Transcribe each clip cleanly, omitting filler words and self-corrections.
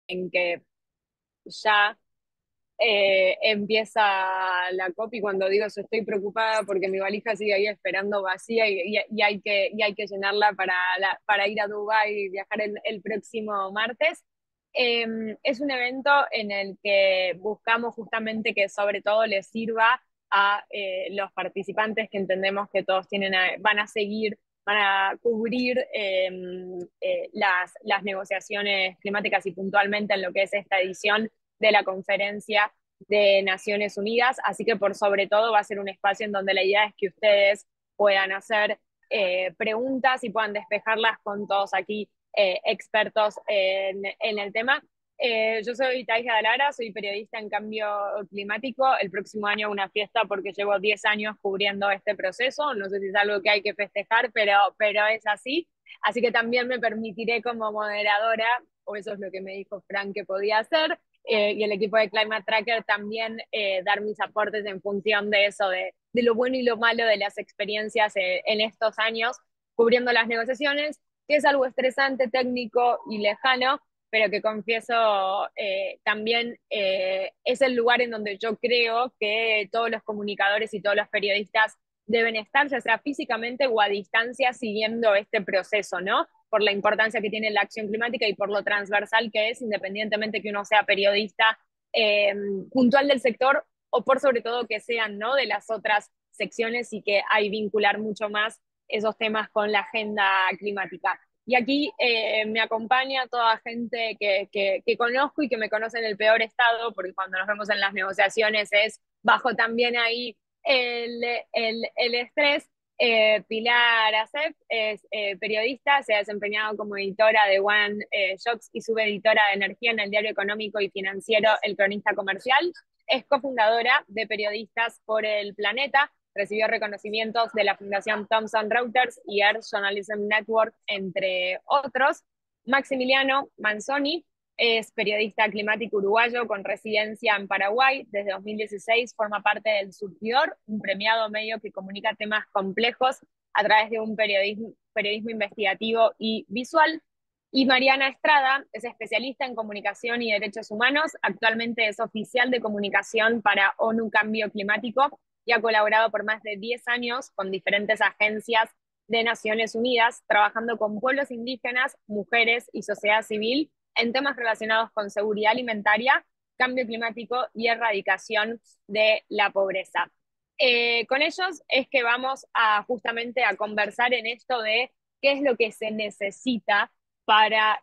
en que ya empieza la COP y cuando digo eso estoy preocupada porque mi valija sigue ahí esperando vacía y hay que llenarla para ir a Dubái y viajar el próximo martes. Es un evento en el que buscamos justamente que sobre todo les sirva a los participantes que entendemos que todos van a seguir, van a cubrir las negociaciones climáticas y puntualmente en lo que es esta edición de la conferencia de Naciones Unidas, así que por sobre todo va a ser un espacio en donde la idea es que ustedes puedan hacer preguntas y puedan despejarlas con todos aquí expertos en el tema. Yo soy Taija Dalara, soy periodista en cambio climático. El próximo año una fiesta porque llevo 10 años cubriendo este proceso. No sé si es algo que hay que festejar, pero es así. Así que también me permitiré como moderadora, o eso es lo que me dijo Frank que podía hacer, y el equipo de Climate Tracker también dar mis aportes en función de eso, de lo bueno y lo malo de las experiencias en estos años cubriendo las negociaciones, que es algo estresante, técnico y lejano, pero que confieso también es el lugar en donde yo creo que todos los comunicadores y todos los periodistas deben estar, ya sea físicamente o a distancia, siguiendo este proceso, ¿no? Por la importancia que tiene la acción climática y por lo transversal que es, independientemente que uno sea periodista puntual del sector o por sobre todo que sean, ¿no?, de las otras secciones y que hay vincular mucho más esos temas con la agenda climática. Y aquí me acompaña toda gente que conozco y que me conoce en el peor estado, porque cuando nos vemos en las negociaciones es bajo también ahí el estrés. Pilar Acep es periodista, se ha desempeñado como editora de One Shocks y subeditora de energía en el diario económico y financiero El Cronista Comercial. Es cofundadora de Periodistas por el Planeta, recibió reconocimientos de la Fundación Thomson Reuters y Earth Journalism Network, entre otros. Maximiliano Manzoni es periodista climático uruguayo con residencia en Paraguay. Desde 2016 forma parte del Surtidor, un premiado medio que comunica temas complejos a través de un periodismo investigativo y visual. Y Mariana Estrada es especialista en comunicación y derechos humanos. Actualmente es oficial de comunicación para ONU Cambio Climático y ha colaborado por más de 10 años con diferentes agencias de Naciones Unidas, trabajando con pueblos indígenas, mujeres y sociedad civil en temas relacionados con seguridad alimentaria, cambio climático y erradicación de la pobreza. Con ellos es que vamos a justamente a conversar en esto de qué es lo que se necesita para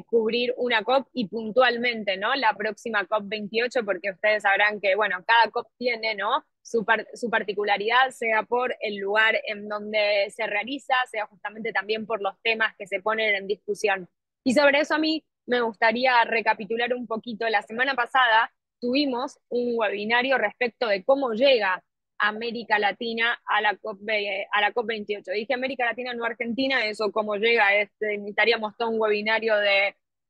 cubrir una COP y puntualmente, ¿no?, la próxima COP 28, porque ustedes sabrán que, bueno, cada COP tiene, ¿no?, su particularidad, sea por el lugar en donde se realiza, sea justamente también por los temas que se ponen en discusión. Y sobre eso a mí me gustaría recapitular un poquito. La semana pasada tuvimos un webinario respecto de cómo llega América Latina a la COP28. Dije América Latina, no Argentina, eso cómo llega, necesitaríamos todo un webinario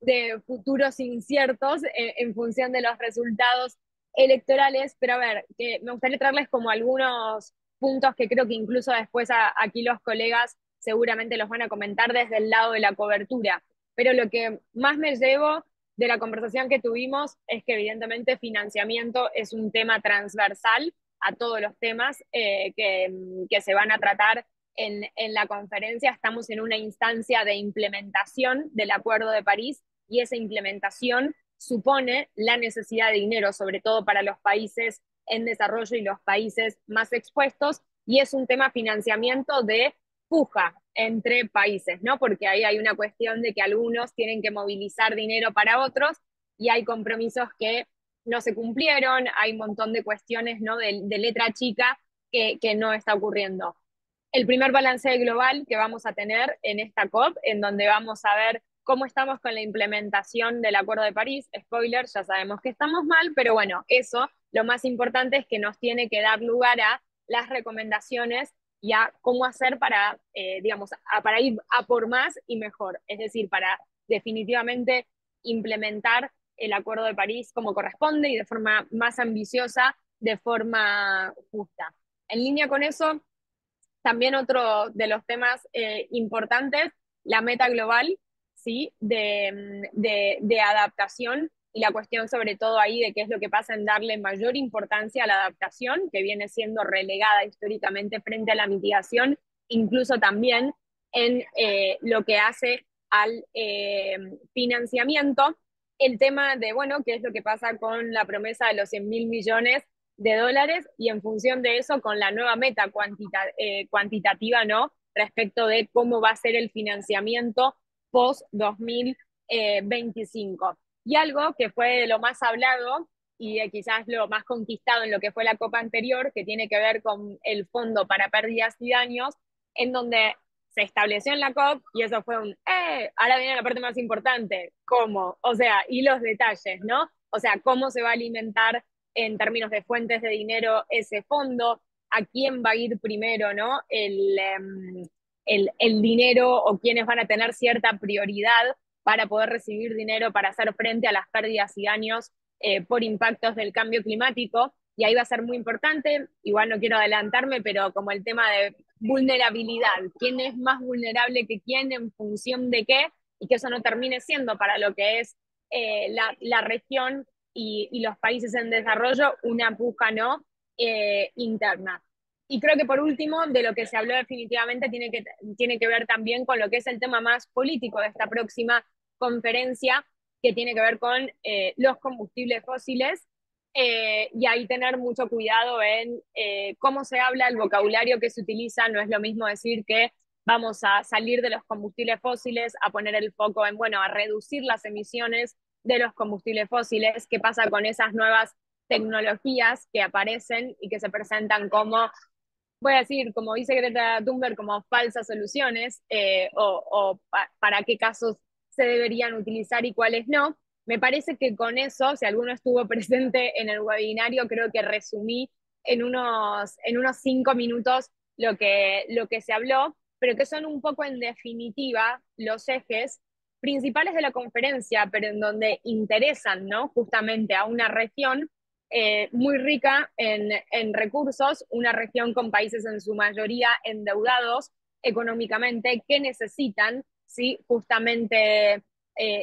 de futuros inciertos en función de los resultados electorales, pero a ver, me gustaría traerles como algunos puntos que creo que incluso después aquí los colegas seguramente los van a comentar desde el lado de la cobertura. Pero lo que más me llevo de la conversación que tuvimos es que evidentemente financiamiento es un tema transversal a todos los temas que se van a tratar en la conferencia. Estamos en una instancia de implementación del Acuerdo de París y esa implementación supone la necesidad de dinero, sobre todo para los países en desarrollo y los países más expuestos, y es un tema financiamiento de puja entre países, ¿no? Porque ahí hay una cuestión de que algunos tienen que movilizar dinero para otros y hay compromisos que no se cumplieron, hay un montón de cuestiones, ¿no?, de letra chica que no está ocurriendo. El primer balance global que vamos a tener en esta COP, en donde vamos a ver cómo estamos con la implementación del Acuerdo de París. Spoiler, ya sabemos que estamos mal, pero bueno, eso lo más importante es que nos tiene que dar lugar a las recomendaciones y a cómo hacer para, digamos, para ir a por más y mejor. Es decir, para definitivamente implementar el Acuerdo de París como corresponde y de forma más ambiciosa, de forma justa. En línea con eso, también otro de los temas importantes, la meta global, ¿sí? De adaptación y la cuestión sobre todo ahí de qué es lo que pasa en darle mayor importancia a la adaptación, que viene siendo relegada históricamente frente a la mitigación, incluso también en lo que hace al financiamiento. El tema de, bueno, qué es lo que pasa con la promesa de los 100.000 millones de dólares y en función de eso con la nueva meta cuantitativa, ¿no? Respecto de cómo va a ser el financiamiento post 2025. Y algo que fue lo más hablado y quizás lo más conquistado en lo que fue la COP anterior, que tiene que ver con el Fondo para Pérdidas y Daños, en donde se estableció en la COP y eso fue un, ahora viene la parte más importante, ¿cómo? O sea, y los detalles, ¿no? O sea, cómo se va a alimentar en términos de fuentes de dinero ese fondo, a quién va a ir primero, ¿no? El dinero o quiénes van a tener cierta prioridad para poder recibir dinero para hacer frente a las pérdidas y daños por impactos del cambio climático. Y ahí va a ser muy importante, igual no quiero adelantarme, pero como el tema de vulnerabilidad, quién es más vulnerable que quién en función de qué, y que eso no termine siendo para lo que es la región y los países en desarrollo una puja no interna. Y creo que por último, de lo que se habló definitivamente tiene que ver también con lo que es el tema más político de esta próxima conferencia, que tiene que ver con los combustibles fósiles, y ahí tener mucho cuidado en cómo se habla, el vocabulario que se utiliza. No es lo mismo decir que vamos a salir de los combustibles fósiles, a poner el foco en, bueno, a reducir las emisiones de los combustibles fósiles, qué pasa con esas nuevas tecnologías que aparecen y que se presentan como, voy a decir, como dice Greta Thunberg, como falsas soluciones, para qué casos se deberían utilizar y cuáles no. Me parece que con eso, si alguno estuvo presente en el webinario, creo que resumí en unos 5 minutos lo que se habló, pero que son un poco en definitiva los ejes principales de la conferencia, pero en donde interesan, ¿no? Justamente a una región muy rica en recursos, una región con países en su mayoría endeudados económicamente que necesitan, ¿sí? Justamente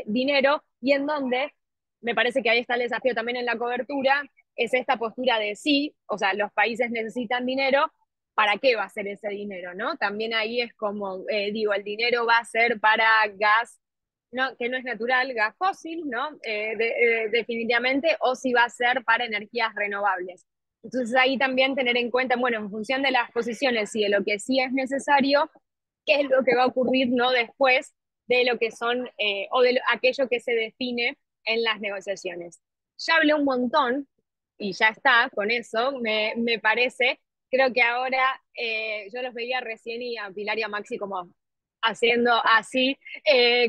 dinero y en donde me parece que ahí está el desafío también en la cobertura, es esta postura de sí, o sea, los países necesitan dinero, ¿para qué va a ser ese dinero, no? También ahí es como, digo, el dinero va a ser para gas, no, que no es natural, gas fósil, ¿no? Definitivamente, o si va a ser para energías renovables. Entonces ahí también tener en cuenta, bueno, en función de las posiciones y de lo que sí es necesario, qué es lo que va a ocurrir, ¿no? Después de lo que son, o de aquello que se define en las negociaciones. Ya hablé un montón y ya está con eso, me parece. Creo que ahora yo los veía recién y a Pilar y a Maxi como haciendo así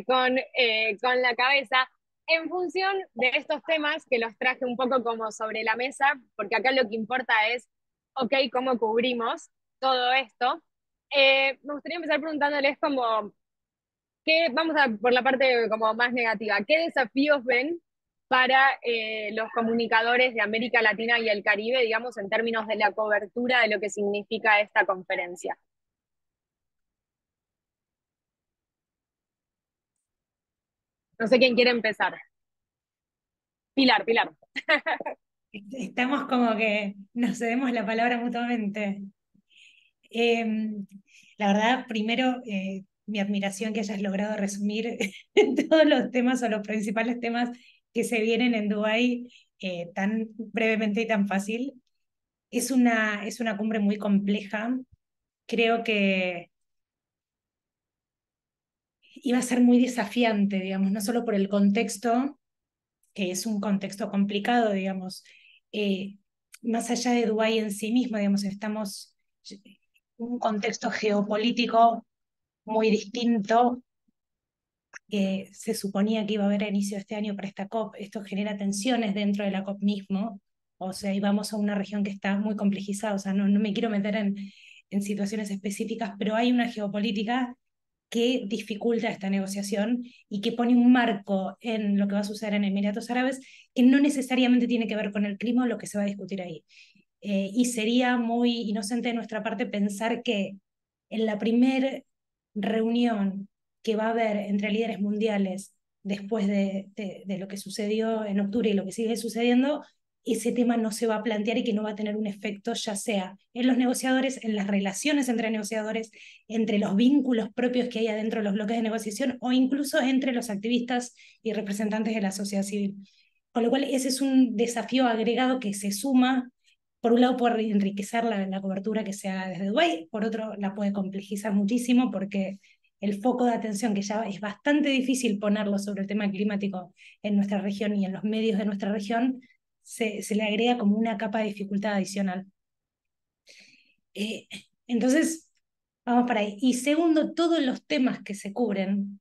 con la cabeza, en función de estos temas que los traje un poco como sobre la mesa, porque acá lo que importa es, ok, ¿cómo cubrimos todo esto? Me gustaría empezar preguntándoles como, vamos a por la parte como más negativa, ¿qué desafíos ven para los comunicadores de América Latina y el Caribe, digamos, en términos de la cobertura de lo que significa esta conferencia? No sé quién quiere empezar. Pilar, Pilar. Estamos como que nos cedemos la palabra mutuamente. Eh, la verdad, primero, mi admiración que hayas logrado resumir todos los temas o los principales temas que se vienen en Dubái tan brevemente y tan fácil. Es una cumbre muy compleja. Creo que iba a ser muy desafiante, digamos, no solo por el contexto, que es un contexto complicado, digamos, eh, más allá de Dubái en sí mismo, digamos, estamos en un contexto geopolítico muy distinto que se suponía que iba a haber a inicio de este año para esta COP. Esto genera tensiones dentro de la COP mismo, o sea, y vamos a una región que está muy complejizada, o sea, no me quiero meter en situaciones específicas, pero hay una geopolítica que dificulta esta negociación y que pone un marco en lo que va a suceder en Emiratos Árabes que no necesariamente tiene que ver con el clima o lo que se va a discutir ahí. Y sería muy inocente de nuestra parte pensar que en la primera reunión que va a haber entre líderes mundiales después de lo que sucedió en octubre y lo que sigue sucediendo, ese tema no se va a plantear y que no va a tener un efecto ya sea en los negociadores, en las relaciones entre negociadores, entre los vínculos propios que hay adentro de los bloques de negociación o incluso entre los activistas y representantes de la sociedad civil. Con lo cual ese es un desafío agregado que se suma, por un lado puede enriquecer la cobertura que se haga desde Dubái, por otro la puede complejizar muchísimo porque el foco de atención, que ya es bastante difícil ponerlo sobre el tema climático en nuestra región y en los medios de nuestra región, se le agrega como una capa de dificultad adicional. Eh, entonces, vamos para ahí. Y segundo, todos los temas que se cubren,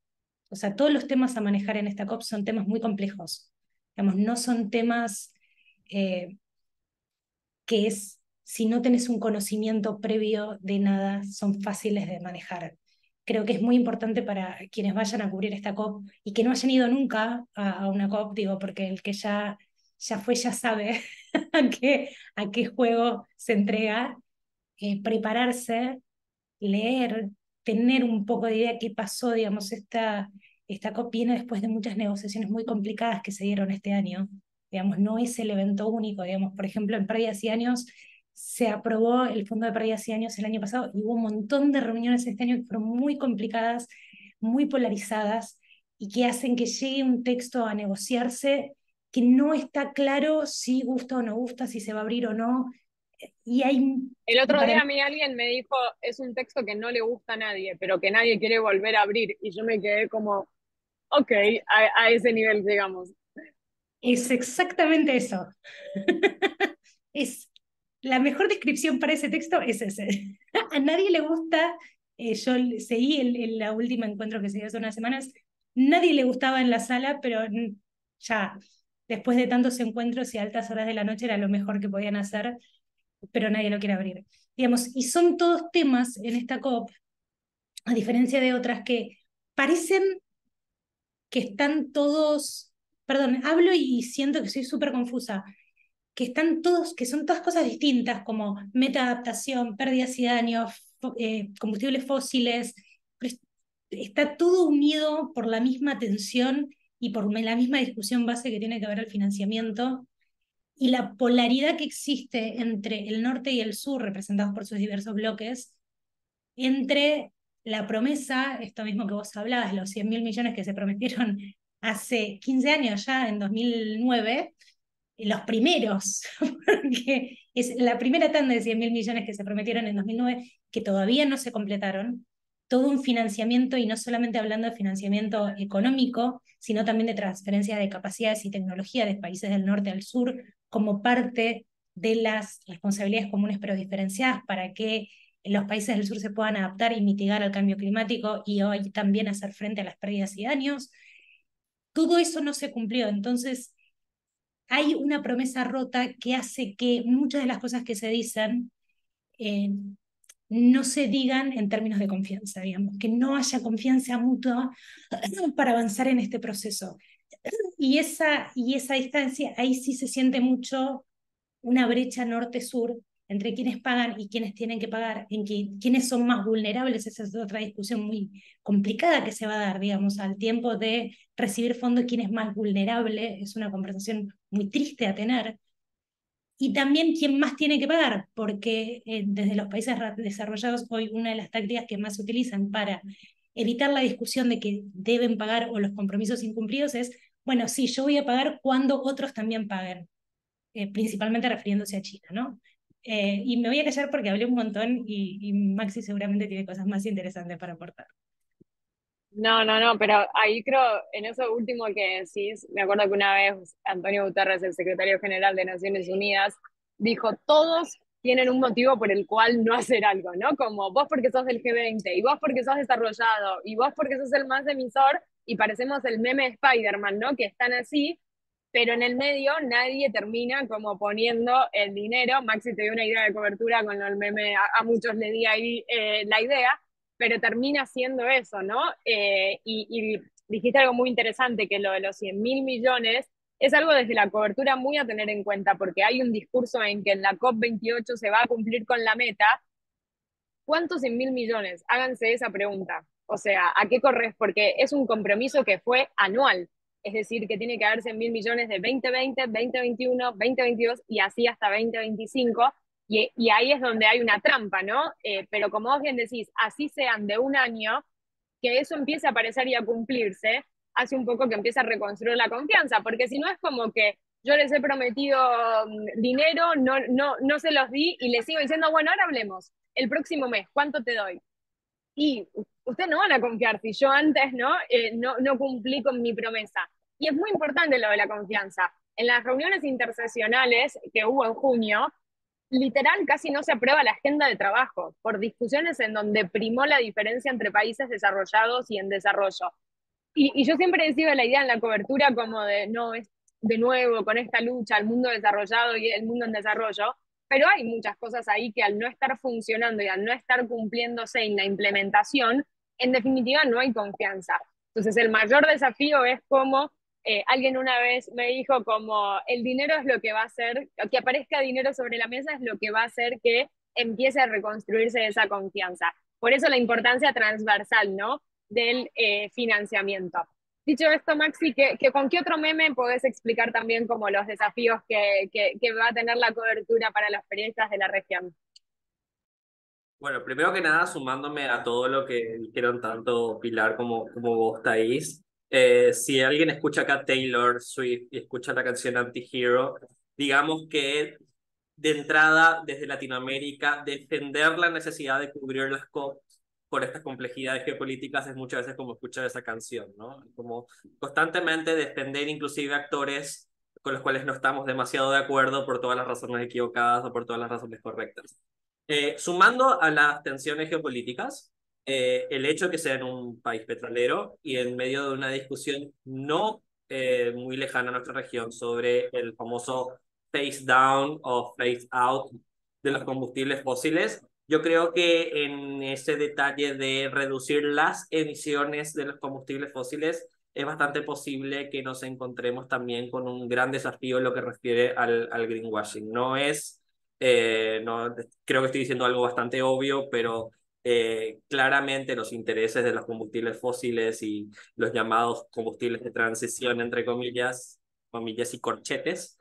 o sea, todos los temas a manejar en esta COP son temas muy complejos. Digamos, no son temas eh, que es, si no tenés un conocimiento previo de nada, son fáciles de manejar. Creo que es muy importante para quienes vayan a cubrir esta COP y que no hayan ido nunca a una COP, digo, porque el que ya fue ya sabe a qué juego se entrega, prepararse, leer, tener un poco de idea de qué pasó, digamos, esta COP viene después de muchas negociaciones muy complicadas que se dieron este año, digamos, no es el evento único, digamos, por ejemplo, en Pérdidas y Años se aprobó el Fondo de Pérdidas y Años el año pasado y hubo un montón de reuniones este año que fueron muy complicadas, muy polarizadas y que hacen que llegue un texto a negociarse que no está claro si gusta o no gusta, si se va a abrir o no, y hay, El y otro para día mí a mí alguien me dijo, es un texto que no le gusta a nadie, pero que nadie quiere volver a abrir. Y yo me quedé como, ok, a ese nivel, digamos. es exactamente eso. Es la mejor descripción para ese texto es ese. A nadie le gusta, yo seguí la última encuentro que se dio hace unas semanas, nadie le gustaba en la sala, pero ya después de tantos encuentros y altas horas de la noche era lo mejor que podían hacer, pero nadie lo quiere abrir. Digamos, y son todos temas en esta COP, a diferencia de otras que parecen que están todos, perdón, hablo y siento que soy súper confusa, que están todos, que son todas cosas distintas, como metaadaptación, pérdidas y daños, combustibles fósiles, está todo unido por la misma tensión y por la misma discusión base que tiene que ver el financiamiento y la polaridad que existe entre el norte y el sur, representados por sus diversos bloques, entre la promesa, esto mismo que vos hablabas, los 100.000 millones que se prometieron hace 15 años ya, en 2009, los primeros, porque es la primera tanda de 100.000 millones que se prometieron en 2009, que todavía no se completaron, todo un financiamiento, y no solamente hablando de financiamiento económico, sino también de transferencia de capacidades y tecnología de países del norte al sur, como parte de las responsabilidades comunes pero diferenciadas para que los países del sur se puedan adaptar y mitigar al cambio climático y hoy también hacer frente a las pérdidas y daños. Todo eso no se cumplió, entonces hay una promesa rota que hace que muchas de las cosas que se dicen eh, no se digan en términos de confianza, digamos, que no haya confianza mutua para avanzar en este proceso. Y esa distancia, ahí sí se siente mucho una brecha norte-sur entre quienes pagan y quienes tienen que pagar, en que quienes son más vulnerables, esa es otra discusión muy complicada que se va a dar, digamos, al tiempo de recibir fondos, quién es más vulnerable, es una conversación muy triste a tener, y también quién más tiene que pagar, porque desde los países desarrollados hoy una de las tácticas que más se utilizan para evitar la discusión de que deben pagar o los compromisos incumplidos es, bueno, sí, yo voy a pagar cuando otros también paguen, principalmente refiriéndose a China, ¿no? Y me voy a callar porque hablé un montón y Maxi seguramente tiene cosas más interesantes para aportar. No, no, no, pero ahí creo, en eso último que decís, me acuerdo que una vez Antonio Guterres, el secretario general de Naciones Unidas, dijo, todos tienen un motivo por el cual no hacer algo, ¿no? Como vos porque sos del G20, y vos porque sos desarrollado, y vos porque sos el más emisor, y parecemos el meme de Spider-Man, ¿no? Que están así, pero en el medio nadie termina como poniendo el dinero. Maxi te dio una idea de cobertura con el meme, a muchos le di ahí la idea, pero termina siendo eso, ¿no? Y dijiste algo muy interesante, que lo de los 100.000 millones es algo desde la cobertura muy a tener en cuenta, porque hay un discurso en que en la COP28 se va a cumplir con la meta. ¿Cuántos 100.000 millones? Háganse esa pregunta. O sea, ¿a qué corres? Porque es un compromiso que fue anual. Es decir, que tiene que haber 100.000 millones de 2020, 2021, 2022 y así hasta 2025. Y ahí es donde hay una trampa, ¿no? Pero como vos bien decís, así sean de un año, que eso empiece a aparecer y a cumplirse, hace un poco que empiece a reconstruir la confianza, porque si no es como que yo les he prometido dinero, no se los di y les sigo diciendo, bueno, ahora hablemos, el próximo mes, ¿cuánto te doy? Y ustedes no van a confiar si yo antes no cumplí con mi promesa. Y es muy importante lo de la confianza. En las reuniones interseccionales que hubo en junio, literal casi no se aprueba la agenda de trabajo por discusiones en donde primó la diferencia entre países desarrollados y en desarrollo. Y yo siempre he sido la idea en la cobertura como de, no, es de nuevo con esta lucha, el mundo desarrollado y el mundo en desarrollo, pero hay muchas cosas ahí que al no estar funcionando y al no estar cumpliéndose en la implementación, en definitiva no hay confianza. Entonces el mayor desafío es como alguien una vez me dijo como el dinero es lo que va a hacer, que aparezca dinero sobre la mesa es lo que va a hacer que empiece a reconstruirse esa confianza. Por eso la importancia transversal, ¿no? Del financiamiento. Dicho esto, Maxi, ¿con qué otro meme podés explicar también como los desafíos que va a tener la cobertura para los periodistas de la región? Bueno, primero que nada, sumándome a todo lo que dijeron tanto Pilar como vos, Thais, si alguien escucha acá Taylor Swift y escucha la canción Anti-Hero, digamos que de entrada, desde Latinoamérica, defender la necesidad de cubrir las COP por estas complejidades geopolíticas es muchas veces como escuchar esa canción, ¿no? Como constantemente defender inclusive actores con los cuales no estamos demasiado de acuerdo por todas las razones equivocadas o por todas las razones correctas. Sumando a las tensiones geopolíticas, el hecho de que sea en un país petrolero y en medio de una discusión no muy lejana a nuestra región sobre el famoso phase down o phase out de los combustibles fósiles, yo creo que en ese detalle de reducir las emisiones de los combustibles fósiles es bastante posible que nos encontremos también con un gran desafío en lo que refiere al greenwashing. No, creo que estoy diciendo algo bastante obvio, pero claramente los intereses de los combustibles fósiles y los llamados combustibles de transición, entre comillas, comillas y corchetes,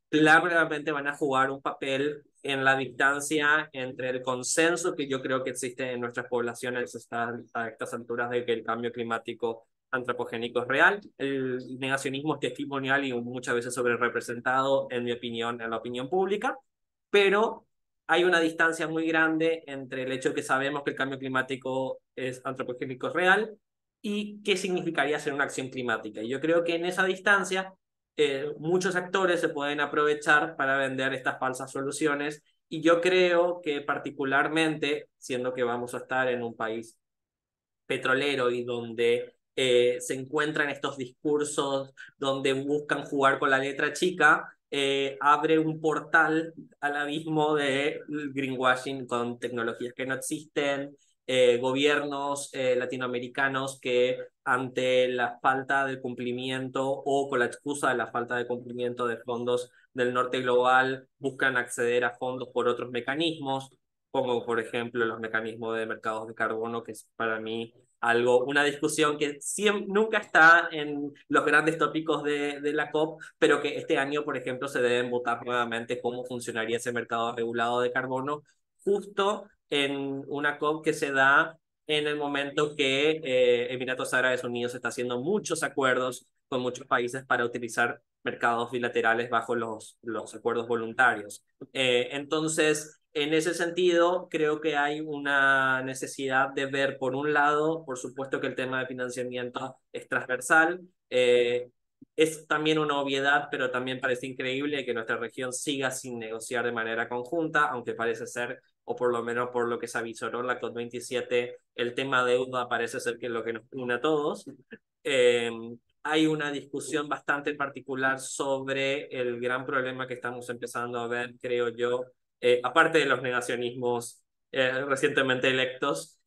claramente van a jugar un papel en la distancia entre el consenso que yo creo que existe en nuestras poblaciones a estas alturas de que el cambio climático antropogénico es real, el negacionismo es testimonial y muchas veces sobre representado, en mi opinión, en la opinión pública, pero hay una distancia muy grande entre el hecho de que sabemos que el cambio climático es antropogénico es real y qué significaría hacer una acción climática. Y yo creo que en esa distancia muchos actores se pueden aprovechar para vender estas falsas soluciones y yo creo que particularmente, siendo que vamos a estar en un país petrolero y donde se encuentran estos discursos donde buscan jugar con la letra chica, abre un portal al abismo de greenwashing con tecnologías que no existen, gobiernos latinoamericanos que ante la falta de cumplimiento o con la excusa de la falta de cumplimiento de fondos del norte global buscan acceder a fondos por otros mecanismos, como por ejemplo los mecanismos de mercados de carbono, que es para mí una discusión que nunca está en los grandes tópicos de la COP, pero que este año, por ejemplo, se deben votar nuevamente cómo funcionaría ese mercado regulado de carbono, justo en una COP que se da en el momento que Emiratos Árabes Unidos está haciendo muchos acuerdos con muchos países para utilizar mercados bilaterales bajo los acuerdos voluntarios. Entonces, en ese sentido, creo que hay una necesidad de ver, por un lado, por supuesto que el tema de financiamiento es transversal, es también una obviedad, pero también parece increíble que nuestra región siga sin negociar de manera conjunta, aunque parece ser, o por lo menos por lo que se avisoró en la COP27, el tema deuda parece ser que es lo que nos une a todos. Eh, Hay una discusión bastante particular sobre el gran problema que estamos empezando a ver, creo yo, aparte de los negacionismos recientemente electos,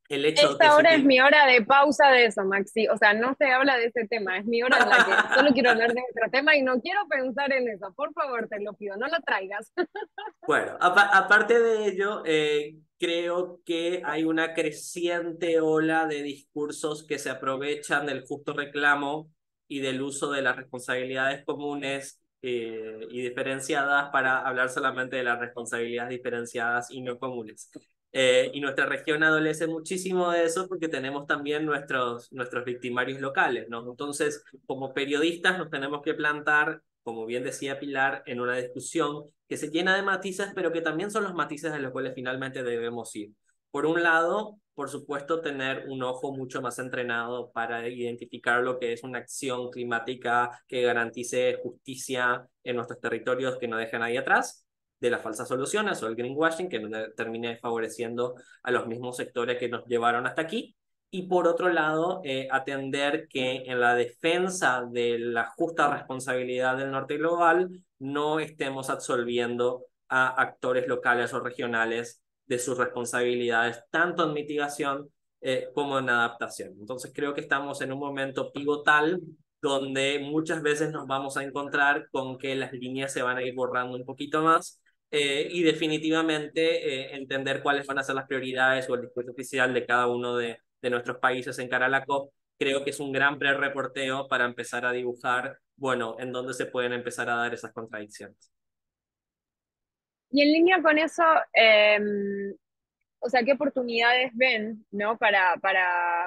el hecho de que Esta se hora es utilice. mi hora de pausa de eso, Maxi. O sea, no se habla de ese tema. Es mi hora en la que solo quiero hablar de otro tema y no quiero pensar en eso. Por favor, te lo pido, no lo traigas. Bueno, aparte de ello, creo que hay una creciente ola de discursos que se aprovechan del justo reclamo y del uso de las responsabilidades comunes y diferenciadas para hablar solamente de las responsabilidades diferenciadas y no comunes. Y nuestra región adolece muchísimo de eso porque tenemos también nuestros victimarios locales, ¿no? Entonces, como periodistas nos tenemos que plantar, como bien decía Pilar, en una discusión que se llena de matices, pero que también son los matices de los cuales finalmente debemos ir. Por un lado, por supuesto, tener un ojo mucho más entrenado para identificar lo que es una acción climática que garantice justicia en nuestros territorios, que no deje a nadie atrás, de las falsas soluciones o el greenwashing, que no termine favoreciendo a los mismos sectores que nos llevaron hasta aquí. Y por otro lado, atender que en la defensa de la justa responsabilidad del norte global no estemos absolviendo a actores locales o regionales de sus responsabilidades, tanto en mitigación como en adaptación. Entonces creo que estamos en un momento pivotal donde muchas veces nos vamos a encontrar con que las líneas se van a ir borrando un poquito más y definitivamente entender cuáles van a ser las prioridades o el discurso oficial de cada uno de nuestros países en cara a la COP. Creo que es un gran pre-reporteo para empezar a dibujar, bueno, en dónde se pueden empezar a dar esas contradicciones. Y en línea con eso, o sea, ¿qué oportunidades ven, ¿no?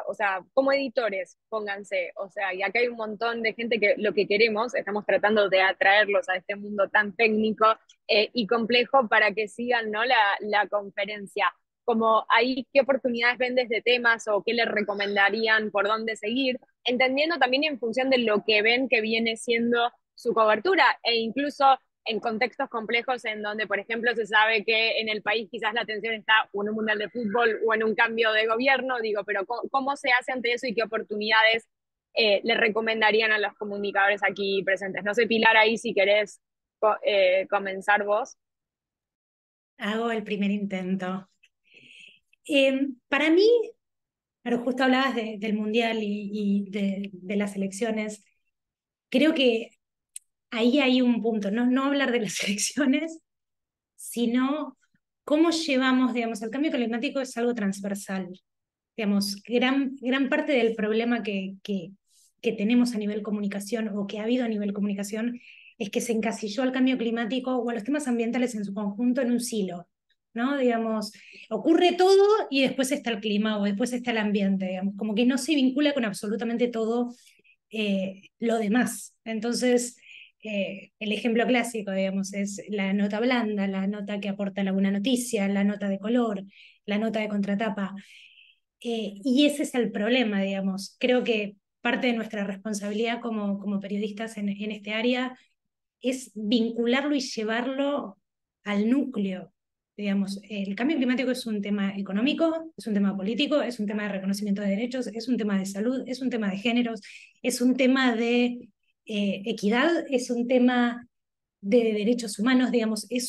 O sea, como editores, pónganse, o sea, y acá hay un montón de gente que lo que queremos, estamos tratando de atraerlos a este mundo tan técnico y complejo para que sigan, ¿no? La conferencia. Como ahí, ¿qué oportunidades ven desde temas o qué les recomendarían por dónde seguir? Entendiendo también en función de lo que ven que viene siendo su cobertura e incluso en contextos complejos en donde, por ejemplo, se sabe que en el país quizás la atención está o en un mundial de fútbol o en un cambio de gobierno, digo, pero ¿cómo se hace ante eso y qué oportunidades le recomendarían a los comunicadores aquí presentes? No sé, Pilar, ahí si querés comenzar vos. Hago el primer intento. Para mí, pero justo hablabas del Mundial y de las elecciones, creo que ahí hay un punto, no hablar de las elecciones, sino cómo llevamos, digamos, el cambio climático es algo transversal. Digamos, gran parte del problema que tenemos a nivel comunicación o que ha habido a nivel comunicación es que se encasilló al cambio climático o a los temas ambientales en su conjunto en un silo, ¿no? Digamos, ocurre todo y después está el clima o después está el ambiente, digamos, como que no se vincula con absolutamente todo lo demás. Entonces, el ejemplo clásico, digamos, es la nota blanda, la nota que aporta la buena noticia, la nota de color, la nota de contratapa. Y ese es el problema, digamos. Creo que parte de nuestra responsabilidad como periodistas en este área es vincularlo y llevarlo al núcleo. Digamos, el cambio climático es un tema económico, es un tema político, es un tema de reconocimiento de derechos, es un tema de salud, es un tema de géneros, es un tema de equidad, es un tema de derechos humanos, digamos, es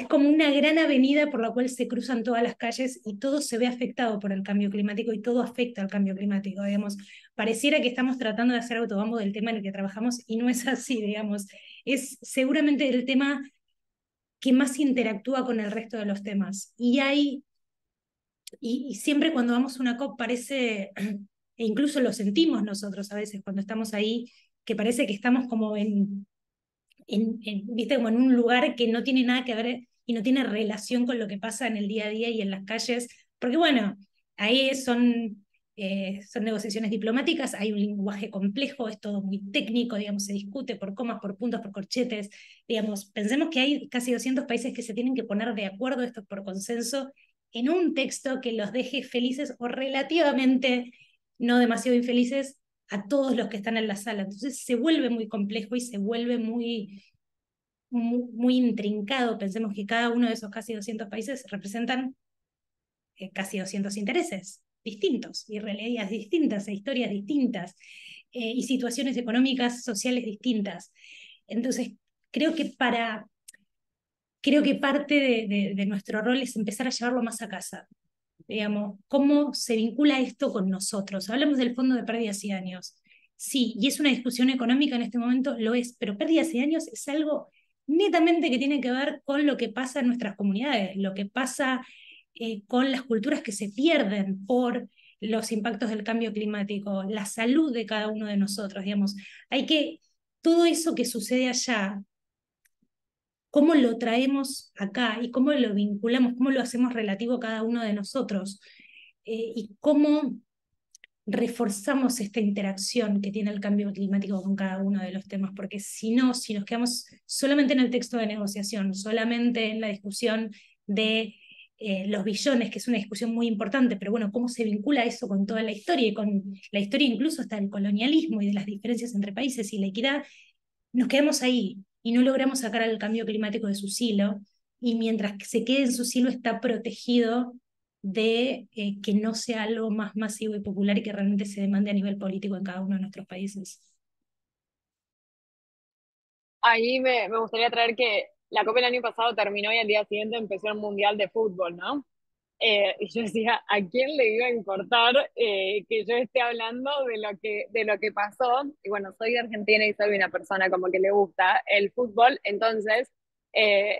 como una gran avenida por la cual se cruzan todas las calles y todo se ve afectado por el cambio climático y todo afecta al cambio climático, digamos. Pareciera que estamos tratando de hacer autobombo del tema en el que trabajamos y no es así, digamos. Es seguramente el tema que más interactúa con el resto de los temas. Y siempre cuando vamos a una COP parece, e incluso lo sentimos nosotros a veces cuando estamos ahí, que parece que estamos como ¿viste? Como en un lugar que no tiene nada que ver y no tiene relación con lo que pasa en el día a día y en las calles, porque bueno, ahí son negociaciones diplomáticas, hay un lenguaje complejo, es todo muy técnico, digamos, se discute por comas, por puntos, por corchetes, digamos, pensemos que hay casi 200 países que se tienen que poner de acuerdo, esto por consenso, en un texto que los deje felices o relativamente no demasiado infelices a todos los que están en la sala. Entonces se vuelve muy complejo y se vuelve muy intrincado. Pensemos que cada uno de esos casi 200 países representan casi 200 intereses distintos, y realidades distintas, e historias distintas, y situaciones económicas, sociales distintas. Entonces, creo que parte de nuestro rol es empezar a llevarlo más a casa. digamos, cómo se vincula esto con nosotros. Hablamos del Fondo de Pérdidas y Daños. Sí, y es una discusión económica en este momento, lo es, pero pérdidas y daños es algo netamente que tiene que ver con lo que pasa en nuestras comunidades, lo que pasa con las culturas que se pierden por los impactos del cambio climático, la salud de cada uno de nosotros, digamos. Hay que, todo eso que sucede allá, cómo lo traemos acá y cómo lo vinculamos, cómo lo hacemos relativo a cada uno de nosotros, y cómo reforzamos esta interacción que tiene el cambio climático con cada uno de los temas, porque si no, si nos quedamos solamente en el texto de negociación, solamente en la discusión de los billones, que es una discusión muy importante, pero bueno, ¿cómo se vincula eso con toda la historia y con la historia incluso hasta el colonialismo y de las diferencias entre países y la equidad? Nos quedamos ahí y no logramos sacar al cambio climático de su silo, y mientras que se quede en su silo está protegido de que no sea algo más masivo y popular y que realmente se demande a nivel político en cada uno de nuestros países. Ahí me gustaría traer que la Copa el año pasado terminó y al día siguiente empezó el Mundial de Fútbol, ¿no? Y yo decía, ¿a quién le iba a importar que yo esté hablando de lo que pasó? Y bueno, soy de Argentina y soy una persona como que le gusta el fútbol, entonces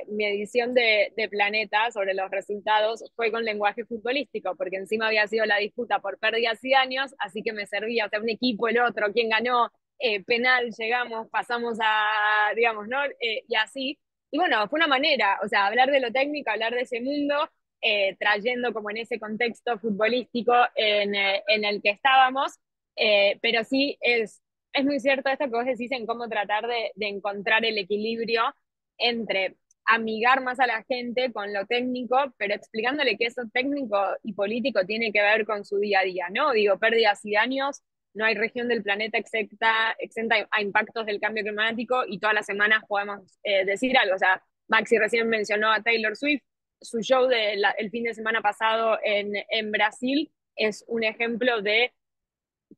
mi edición de Planeta sobre los resultados fue con lenguaje futbolístico, porque encima había sido la disputa por pérdidas y daños, así que me servía, o sea, un equipo, el otro, quién ganó, penal, llegamos, pasamos a, digamos, ¿no? Y así. Y bueno, fue una manera, o sea, hablar de lo técnico, hablar de ese mundo, trayendo como en ese contexto futbolístico en el que estábamos, pero sí es muy cierto esto que vos decís en cómo tratar de encontrar el equilibrio entre amigar más a la gente con lo técnico, pero explicándole que eso técnico y político tiene que ver con su día a día, ¿no? Digo, pérdidas y daños, no hay región del planeta exenta a impactos del cambio climático y todas las semanas podemos decir algo. O sea, Maxi recién mencionó a Taylor Swift, su show el fin de semana pasado en Brasil es un ejemplo de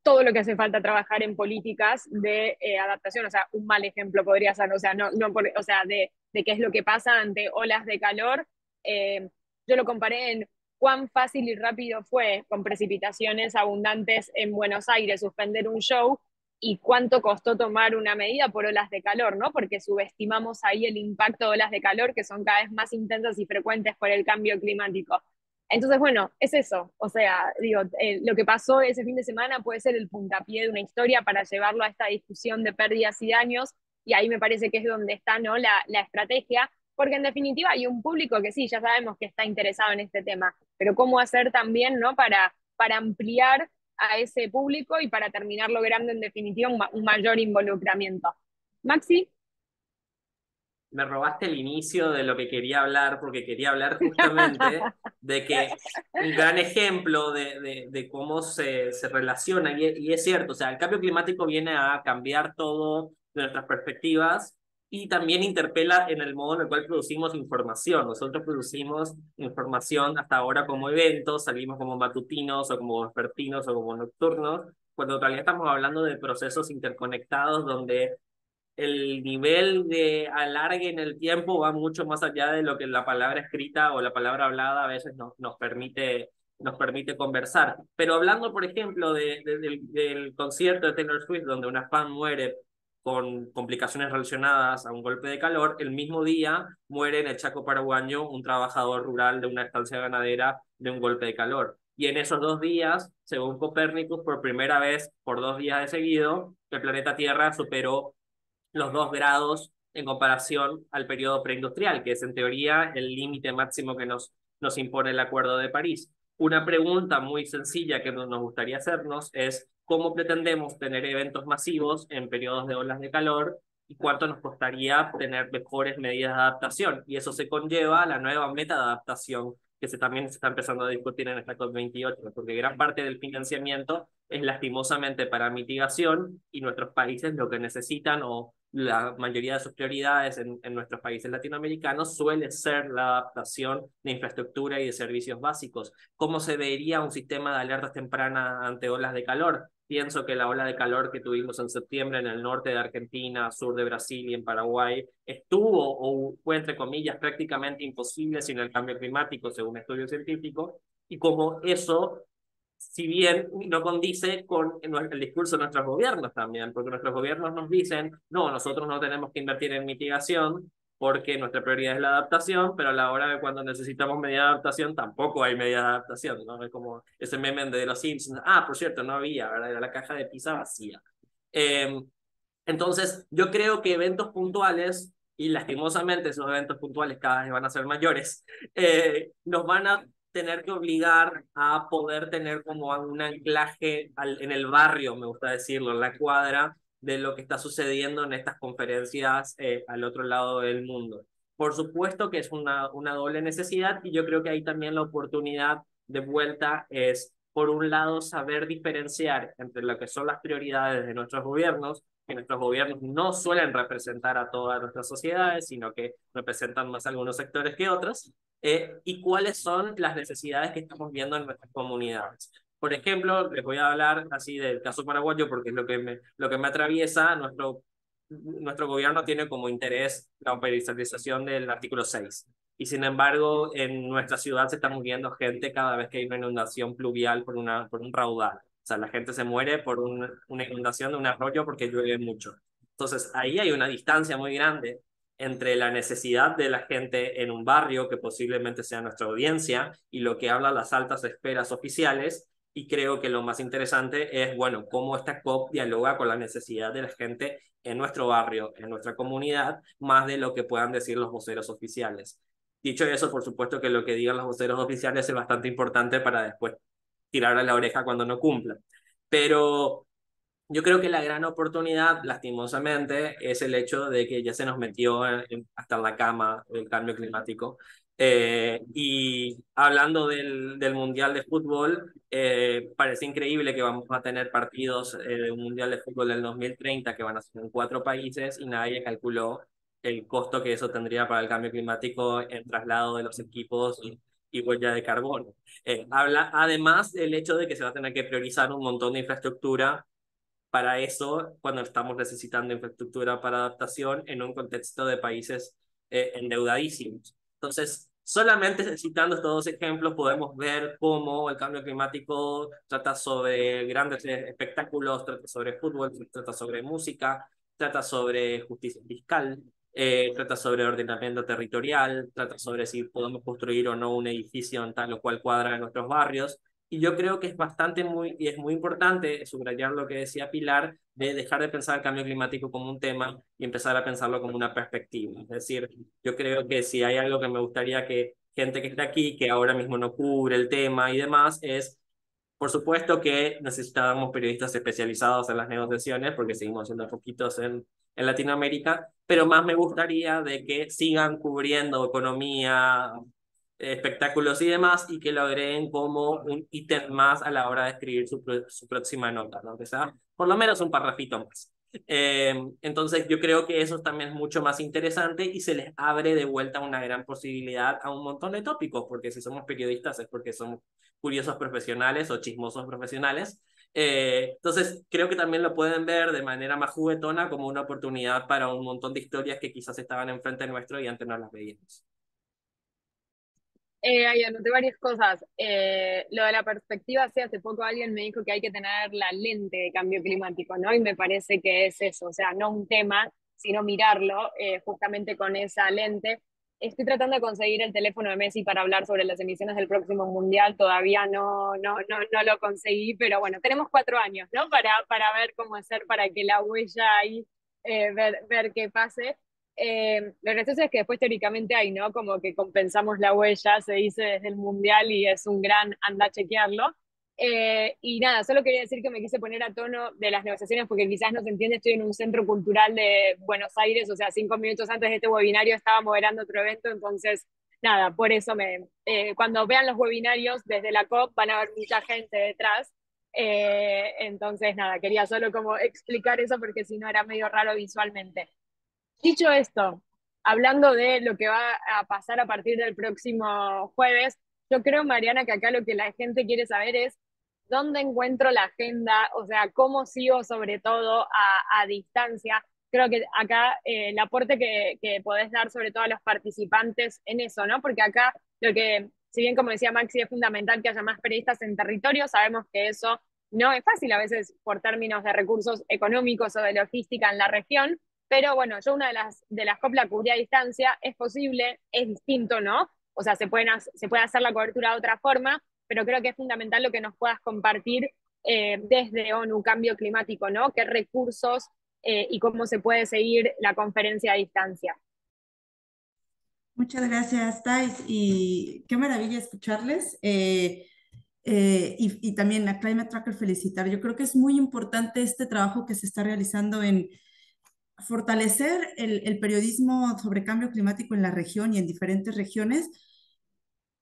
todo lo que hace falta trabajar en políticas de adaptación, o sea, un mal ejemplo podría ser, o sea, o sea, de qué es lo que pasa ante olas de calor. Yo lo comparé en cuán fácil y rápido fue con precipitaciones abundantes en Buenos Aires suspender un show y cuánto costó tomar una medida por olas de calor, ¿no? Porque subestimamos ahí el impacto de olas de calor que son cada vez más intensas y frecuentes por el cambio climático. Entonces, bueno, es eso. O sea, digo, lo que pasó ese fin de semana puede ser el puntapié de una historia para llevarlo a esta discusión de pérdidas y daños, y ahí me parece que es donde está, ¿no? La estrategia, porque en definitiva hay un público que sí, ya sabemos que está interesado en este tema, pero cómo hacer también, ¿no? Para ampliar a ese público y para terminar logrando en definitiva un mayor involucramiento. Maxi. Me robaste el inicio de lo que quería hablar, porque quería hablar justamente de que un gran ejemplo de cómo se relaciona, y es cierto, o sea, el cambio climático viene a cambiar todo de nuestras perspectivas y también interpela en el modo en el cual producimos información. Nosotros producimos información hasta ahora como eventos, salimos como matutinos o como vespertinos o como nocturnos, cuando en realidad estamos hablando de procesos interconectados donde el nivel de alargue en el tiempo va mucho más allá de lo que la palabra escrita o la palabra hablada a veces nos permite conversar. Pero hablando, por ejemplo, del concierto de Taylor Swift, donde una fan muere con complicaciones relacionadas a un golpe de calor, el mismo día muere en el Chaco paraguayo un trabajador rural de una estancia ganadera de un golpe de calor. Y en esos 2 días, según Copérnicus, por primera vez, por 2 días de seguido, el planeta Tierra superó los 2 grados en comparación al periodo preindustrial, que es en teoría el límite máximo que nos impone el Acuerdo de París. Una pregunta muy sencilla que nos gustaría hacernos es cómo pretendemos tener eventos masivos en periodos de olas de calor y cuánto nos costaría tener mejores medidas de adaptación. Y eso se conlleva a la nueva meta de adaptación que también se está empezando a discutir en esta COP28, porque gran parte del financiamiento es lastimosamente para mitigación y nuestros países lo que necesitan o la mayoría de sus prioridades en nuestros países latinoamericanos suele ser la adaptación de infraestructura y de servicios básicos. ¿Cómo se vería un sistema de alertas tempranas ante olas de calor? Pienso que la ola de calor que tuvimos en septiembre en el norte de Argentina, sur de Brasil y en Paraguay estuvo o fue, entre comillas, prácticamente imposible sin el cambio climático, según estudios científicos, y como eso, si bien no condice con el discurso de nuestros gobiernos también, porque nuestros gobiernos nos dicen, no, nosotros no tenemos que invertir en mitigación porque nuestra prioridad es la adaptación, pero a la hora de cuando necesitamos medidas de adaptación tampoco hay medidas de adaptación, ¿no? Es como ese meme de los Simpsons, por cierto, no había, ¿verdad? Era la caja de pizza vacía. Entonces, yo creo que eventos puntuales, y lastimosamente esos eventos puntuales cada vez van a ser mayores, nos van a tener que obligar a poder tener como un anclaje en el barrio, me gusta decirlo, en la cuadra, de lo que está sucediendo en estas conferencias al otro lado del mundo. Por supuesto que es una doble necesidad y yo creo que ahí también la oportunidad de vuelta es, por un lado, saber diferenciar entre lo que son las prioridades de nuestros gobiernos, que nuestros gobiernos no suelen representar a todas nuestras sociedades, sino que representan más algunos sectores que otros, y cuáles son las necesidades que estamos viendo en nuestras comunidades. Por ejemplo, les voy a hablar así del caso paraguayo porque es lo que me atraviesa. Nuestro gobierno tiene como interés la operacionalización del artículo 6. Y sin embargo, en nuestra ciudad se está muriendo gente cada vez que hay una inundación pluvial por un raudal. O sea, la gente se muere por una inundación de un arroyo porque llueve mucho. Entonces, ahí hay una distancia muy grande entre la necesidad de la gente en un barrio, que posiblemente sea nuestra audiencia, y lo que hablan las altas esferas oficiales. Y creo que lo más interesante es, bueno, cómo esta COP dialoga con la necesidad de la gente en nuestro barrio, en nuestra comunidad, más de lo que puedan decir los voceros oficiales. Dicho eso, por supuesto que lo que digan los voceros oficiales es bastante importante para después tirar a la oreja cuando no cumplan. Pero yo creo que la gran oportunidad, lastimosamente, es el hecho de que ya se nos metió hasta en la cama el cambio climático. Y hablando del Mundial de Fútbol, parece increíble que vamos a tener partidos de un Mundial de Fútbol del 2030 que van a ser en 4 países y nadie calculó el costo que eso tendría para el cambio climático en traslado de los equipos y huella de carbono. Habla además del hecho de que se va a tener que priorizar un montón de infraestructura para eso cuando estamos necesitando infraestructura para adaptación en un contexto de países endeudadísimos. Entonces, solamente citando estos dos ejemplos podemos ver cómo el cambio climático trata sobre grandes espectáculos, trata sobre fútbol, trata sobre música, trata sobre justicia fiscal, trata sobre ordenamiento territorial, trata sobre si podemos construir o no un edificio en tal o cual cuadra en nuestros barrios. Y yo creo que y es muy importante subrayar lo que decía Pilar, de dejar de pensar el cambio climático como un tema y empezar a pensarlo como una perspectiva. Es decir, yo creo que si hay algo que me gustaría que gente que está aquí, que ahora mismo no cubre el tema y demás, es, por supuesto que necesitábamos periodistas especializados en las negociaciones, porque seguimos siendo poquitos en Latinoamérica, pero más me gustaría de que sigan cubriendo economía, espectáculos y demás, y que lo agreguen como un ítem más a la hora de escribir su próxima nota, ¿no? Que sea por lo menos un parrafito más. Entonces yo creo que eso también es mucho más interesante y se les abre de vuelta una gran posibilidad a un montón de tópicos, porque si somos periodistas es porque somos curiosos profesionales o chismosos profesionales. Entonces creo que también lo pueden ver de manera más juguetona como una oportunidad para un montón de historias que quizás estaban enfrente nuestro y antes no las veíamos. Ahí anoté varias cosas. Lo de la perspectiva, sí, hace poco alguien me dijo que hay que tener la lente de cambio climático, ¿no? Y me parece que es eso, o sea, no un tema, sino mirarlo justamente con esa lente. Estoy tratando de conseguir el teléfono de Messi para hablar sobre las emisiones del próximo mundial. Todavía no lo conseguí, pero bueno, tenemos 4 años, ¿no? Para ver cómo hacer para que la huella ahí, ver qué pase. Lo gracioso es que después teóricamente hay, ¿no? Como que compensamos la huella, se dice desde el mundial y es un gran anda a chequearlo. Y nada, solo quería decir que me quise poner a tono de las negociaciones porque quizás no se entiende, estoy en un centro cultural de Buenos Aires, o sea, 5 minutos antes de este webinario estaba moderando otro evento, entonces nada, por eso cuando vean los webinarios desde la COP van a ver mucha gente detrás. Entonces nada, quería solo como explicar eso porque si no era medio raro visualmente. Dicho esto, hablando de lo que va a pasar a partir del próximo jueves, yo creo, Mariana, que acá lo que la gente quiere saber es dónde encuentro la agenda, o sea, cómo sigo sobre todo a distancia. Creo que acá el aporte que podés dar sobre todo a los participantes en eso, ¿no? Porque acá lo que si bien como decía Maxi, es fundamental que haya más periodistas en territorio, sabemos que eso no es fácil a veces por términos de recursos económicos o de logística en la región, pero bueno, yo una de las COP la cubrí a distancia, es posible, es distinto, ¿no? O sea, se puede hacer la cobertura de otra forma, pero creo que es fundamental lo que nos puedas compartir desde ONU Cambio Climático, ¿no? ¿Qué recursos y cómo se puede seguir la conferencia a distancia? Muchas gracias, Thais, y qué maravilla escucharles. Y también a Climate Tracker felicitar. Yo creo que es muy importante este trabajo que se está realizando en fortalecer el periodismo sobre cambio climático en la región y en diferentes regiones.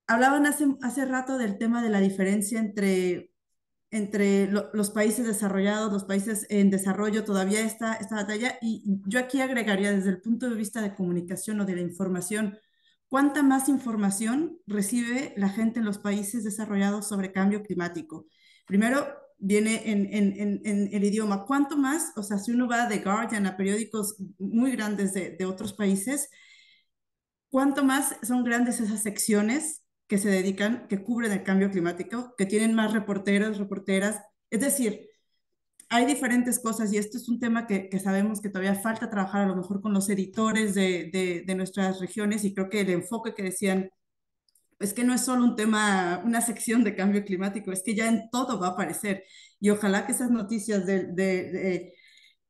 Hablaban hace rato del tema de la diferencia entre los países desarrollados, los países en desarrollo, todavía esta batalla, y yo aquí agregaría desde el punto de vista de comunicación o de la información, ¿cuánta más información recibe la gente en los países desarrollados sobre cambio climático? Primero viene en el idioma, ¿cuánto más? O sea, si uno va de Guardian a periódicos muy grandes de otros países, ¿cuánto más son grandes esas secciones que se dedican, que cubren el cambio climático, que tienen más reporteros, reporteras? Es decir, hay diferentes cosas y esto es un tema que sabemos que todavía falta trabajar a lo mejor con los editores de nuestras regiones, y creo que el enfoque que decían es que no es solo un tema, una sección de cambio climático, es que ya en todo va a aparecer, y ojalá que esas noticias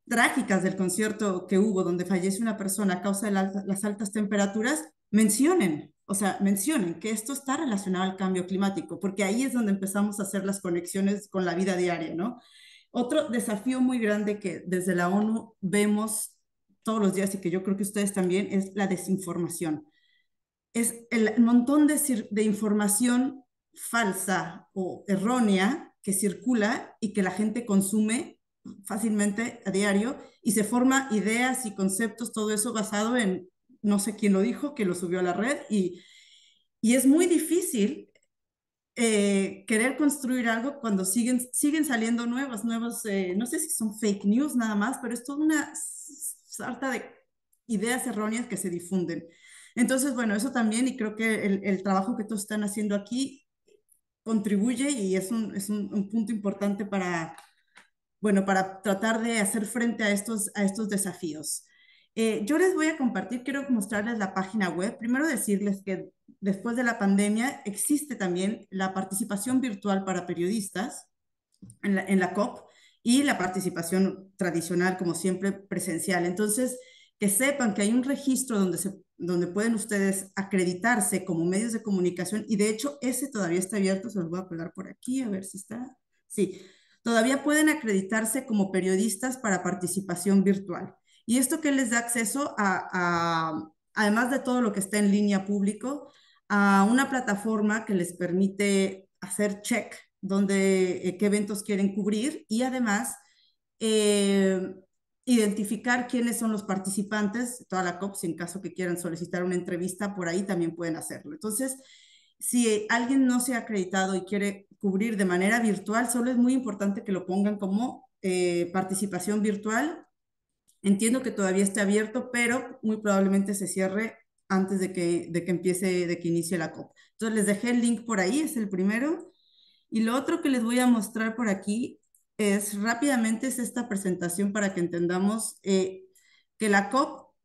trágicas del concierto que hubo donde fallece una persona a causa de las altas temperaturas, o sea, mencionen que esto está relacionado al cambio climático, porque ahí es donde empezamos a hacer las conexiones con la vida diaria, ¿no? Otro desafío muy grande que desde la ONU vemos todos los días y que yo creo que ustedes también es la desinformación. Es el montón de información falsa o errónea que circula y que la gente consume fácilmente a diario, y se forma ideas y conceptos, todo eso basado en no sé quién lo dijo, que lo subió a la red, y es muy difícil querer construir algo cuando siguen saliendo nuevos, no sé si son fake news nada más, pero es toda una sarta de ideas erróneas que se difunden. Entonces, bueno, eso también, y creo que el trabajo que todos están haciendo aquí contribuye y es un punto importante para, bueno, para tratar de hacer frente a estos desafíos. Yo les voy a compartir, quiero mostrarles la página web. Primero decirles que después de la pandemia existe también la participación virtual para periodistas en la COP, y la participación tradicional, como siempre, presencial. Entonces, que sepan que hay un registro donde pueden ustedes acreditarse como medios de comunicación, y de hecho ese todavía está abierto, se los voy a pegar por aquí, a ver si está. Sí, todavía pueden acreditarse como periodistas para participación virtual. Y esto que les da acceso además de todo lo que está en línea público, a una plataforma que les permite hacer check qué eventos quieren cubrir, y además eh, identificar quiénes son los participantes de toda la COP, si en caso que quieran solicitar una entrevista, por ahí también pueden hacerlo. Entonces, si alguien no se ha acreditado y quiere cubrir de manera virtual, solo es muy importante que lo pongan como participación virtual. Entiendo que todavía esté abierto, pero muy probablemente se cierre antes de que inicie la COP. Entonces les dejé el link por ahí, es el primero. Y lo otro que les voy a mostrar por aquí rápidamente es esta presentación para que entendamos que la COP,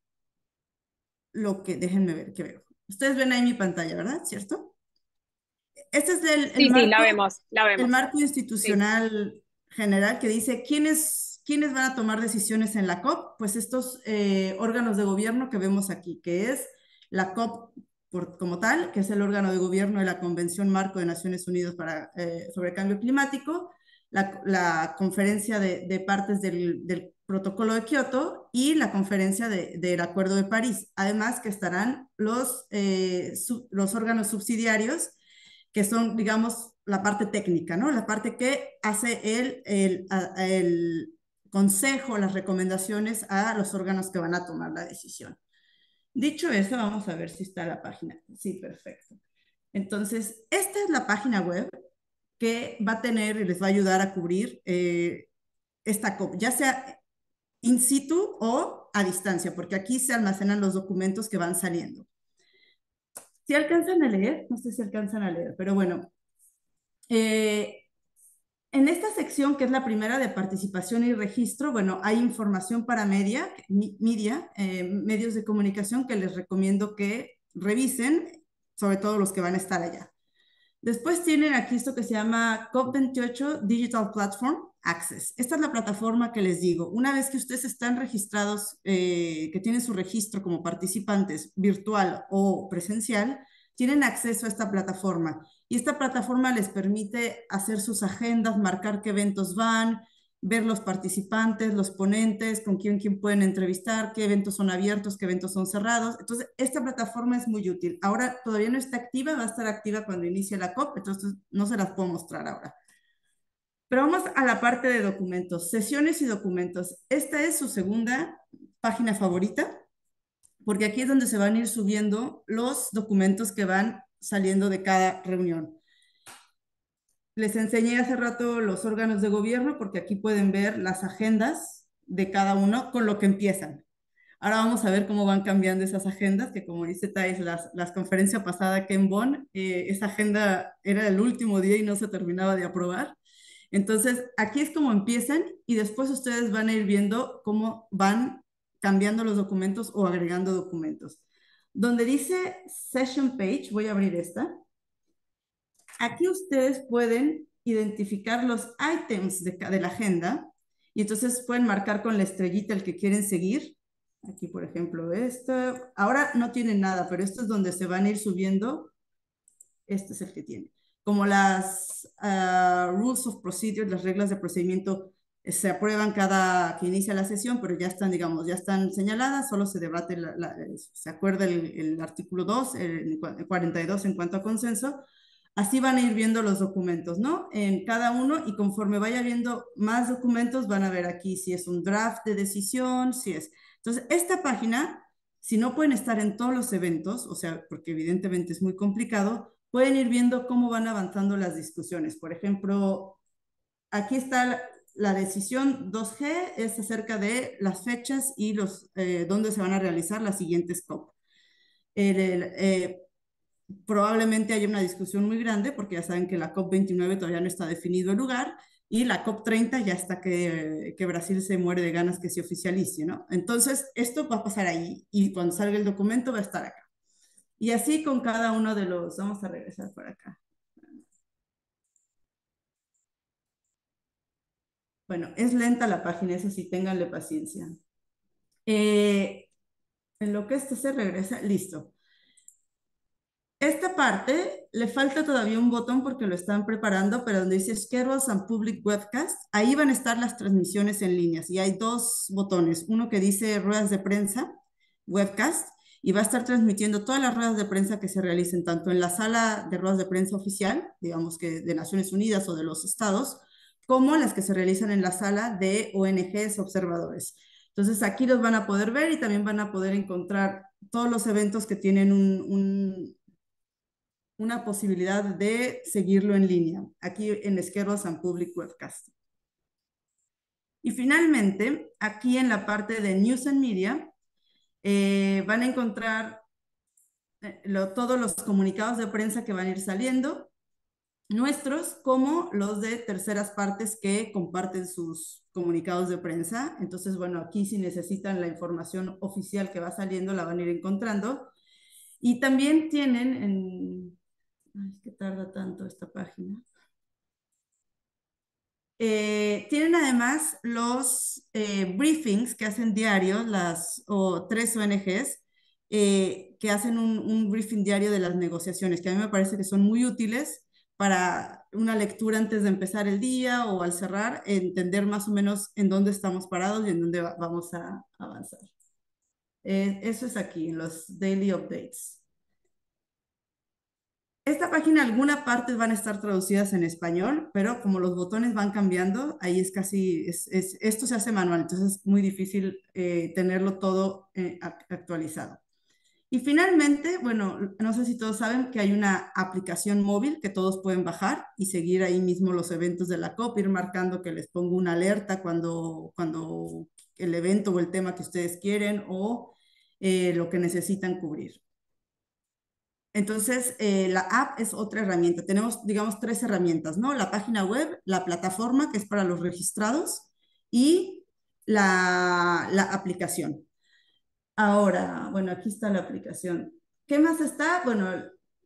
déjenme ver qué veo. Ustedes ven ahí mi pantalla, ¿verdad? ¿Cierto? Este es Sí, sí, la vemos, la el vemos. marco institucional general que dice quiénes van a tomar decisiones en la COP. Pues estos órganos de gobierno que vemos aquí, que es la COP como tal, que es el órgano de gobierno de la Convención Marco de Naciones Unidas sobre Cambio Climático, la conferencia de partes del Protocolo de Kioto y la conferencia del Acuerdo de París. Además que estarán los órganos subsidiarios, que son, digamos, la parte técnica, ¿no? La parte que hace el consejo, las recomendaciones a los órganos que van a tomar la decisión. Dicho eso, vamos a ver si está la página. Sí, perfecto. Entonces, esta es la página web que va a tener y les va a ayudar a cubrir esta COP, ya sea in situ o a distancia, porque aquí se almacenan los documentos que van saliendo. Si alcanzan a leer, no sé si alcanzan a leer, pero bueno, en esta sección, que es la primera de participación y registro, bueno, hay información para medios de comunicación que les recomiendo que revisen, sobre todo los que van a estar allá. Después tienen aquí esto que se llama COP28 Digital Platform Access. Esta es la plataforma que les digo. Una vez que ustedes están registrados, que tienen su registro como participantes virtual o presencial, tienen acceso a esta plataforma. Y esta plataforma les permite hacer sus agendas, marcar qué eventos van, ver los participantes, los ponentes, con quién pueden entrevistar, qué eventos son abiertos, qué eventos son cerrados. Entonces, esta plataforma es muy útil. Ahora todavía no está activa, va a estar activa cuando inicie la COP, entonces no se las puedo mostrar ahora. Pero vamos a la parte de documentos, sesiones y documentos. Esta es su segunda página favorita, porque aquí es donde se van a ir subiendo los documentos que van saliendo de cada reunión. Les enseñé hace rato los órganos de gobierno, porque aquí pueden ver las agendas de cada uno con lo que empiezan. Ahora vamos a ver cómo van cambiando esas agendas, que como dice Thais, las conferencias pasada aquí en Bonn, esa agenda era el último día y no se terminaba de aprobar. Entonces, aquí es como empiezan y después ustedes van a ir viendo cómo van cambiando los documentos o agregando documentos. Donde dice Session Page, voy a abrir esta. Aquí ustedes pueden identificar los ítems de la agenda y entonces pueden marcar con la estrellita el que quieren seguir. Aquí, por ejemplo, esto. Ahora no tiene nada, pero esto es donde se van a ir subiendo. Este es el que tiene. Como las Rules of Procedure, las reglas de procedimiento, se aprueban cada que inicia la sesión, pero ya están, digamos, ya están señaladas, solo se debate, se acuerda el artículo 2, el 42 en cuanto a consenso. Así van a ir viendo los documentos, ¿no? En cada uno, y conforme vaya viendo más documentos, van a ver aquí si es un draft de decisión, si es... Entonces, esta página, si no pueden estar en todos los eventos, o sea, porque evidentemente es muy complicado, pueden ir viendo cómo van avanzando las discusiones. Por ejemplo, aquí está la decisión 2G, es acerca de las fechas y dónde se van a realizar las siguientes COP. Probablemente haya una discusión muy grande, porque ya saben que la COP29 todavía no está definido el lugar, y la COP30 ya está que Brasil se muere de ganas que se oficialice, ¿no? Entonces, esto va a pasar ahí, y cuando salga el documento va a estar acá. Y así con cada uno de los... Vamos a regresar por acá. Bueno, es lenta la página, eso sí, ténganle paciencia. En lo que esto se regresa, listo. Esta parte le falta todavía un botón porque lo están preparando, pero donde dice Schedules and Public Webcast, ahí van a estar las transmisiones en líneas. Y hay dos botones, uno que dice ruedas de prensa, webcast, y va a estar transmitiendo todas las ruedas de prensa que se realicen, tanto en la sala de ruedas de prensa oficial, digamos que de Naciones Unidas o de los estados, como las que se realizan en la sala de ONGs observadores. Entonces aquí los van a poder ver y también van a poder encontrar todos los eventos que tienen una posibilidad de seguirlo en línea, aquí en Schedules and Public Webcast. Y finalmente, aquí en la parte de News and Media, van a encontrar todos los comunicados de prensa que van a ir saliendo, nuestros como los de terceras partes que comparten sus comunicados de prensa. Entonces, bueno, aquí si necesitan la información oficial que va saliendo, la van a ir encontrando. Y también tienen Ay, es que tarda tanto esta página. Tienen además los briefings que hacen diarios o 3 ONGs que hacen un briefing diario de las negociaciones, que a mí me parece que son muy útiles para una lectura antes de empezar el día o al cerrar, entender más o menos en dónde estamos parados y en dónde vamos a avanzar. Eso es aquí, en los daily updates. Esta página, algunas partes van a estar traducidas en español, pero como los botones van cambiando, ahí es casi, esto se hace manual, entonces es muy difícil tenerlo todo actualizado. Y finalmente, bueno, no sé si todos saben que hay una aplicación móvil que todos pueden bajar y seguir ahí mismo los eventos de la COP, ir marcando que les pongo una alerta cuando el evento o el tema que ustedes quieren o lo que necesitan cubrir. Entonces, la app es otra herramienta. Tenemos, digamos, tres herramientas, ¿no? La página web, la plataforma, que es para los registrados, y la aplicación. Ahora, bueno, aquí está la aplicación. ¿Qué más está? Bueno,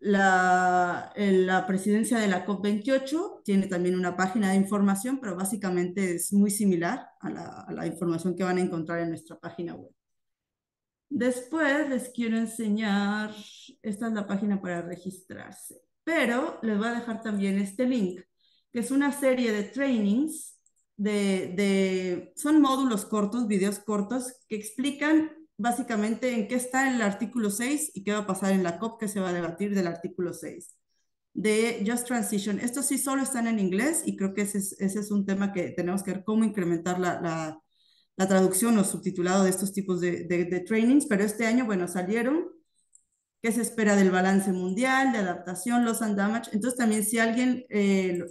la presidencia de la COP28 tiene también una página de información, pero básicamente es muy similar a la información que van a encontrar en nuestra página web. Después les quiero enseñar, esta es la página para registrarse, pero les voy a dejar también este link, que es una serie de trainings, son módulos cortos, videos cortos, que explican básicamente en qué está el artículo 6 y qué va a pasar en la COP que se va a debatir del artículo 6 de Just Transition. Estos sí solo están en inglés y creo que ese es un tema que tenemos que ver cómo incrementar la traducción o subtitulado de estos tipos de trainings, pero este año, bueno, salieron. ¿Qué se espera del balance mundial, de adaptación, loss and damage? Entonces también si alguien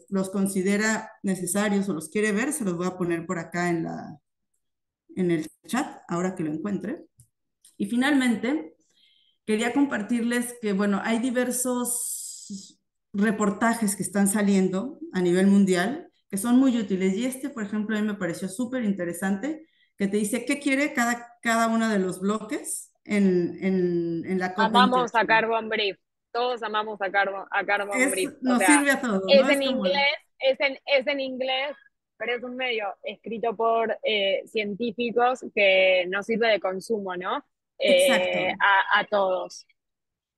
los considera necesarios o los quiere ver, se los voy a poner por acá en el chat, ahora que lo encuentre. Y finalmente, quería compartirles que, bueno, hay diversos reportajes que están saliendo a nivel mundial que son muy útiles. Y este, por ejemplo, a mí me pareció súper interesante, que te dice qué quiere cada uno de los bloques en la Amamos a COP28. Carbon Brief, todos amamos a Carbon Brief, o Nos sea, sirve a todos, ¿no? es Es en como... inglés, es en inglés, pero es un medio escrito por científicos que nos sirve de consumo, ¿no? Exacto. A todos.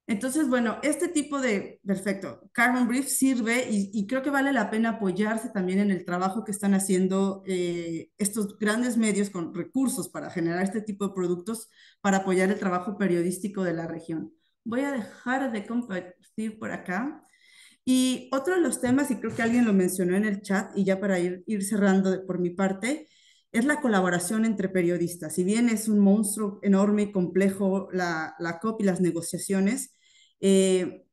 Entonces, bueno, este tipo perfecto, Carbon Brief sirve y creo que vale la pena apoyarse también en el trabajo que están haciendo estos grandes medios con recursos para generar este tipo de productos para apoyar el trabajo periodístico de la región. Voy a dejar de compartir por acá. Y otro de los temas, y creo que alguien lo mencionó en el chat, y ya para ir cerrando por mi parte, es la colaboración entre periodistas. Si bien es un monstruo enorme y complejo la COP y las negociaciones, eh,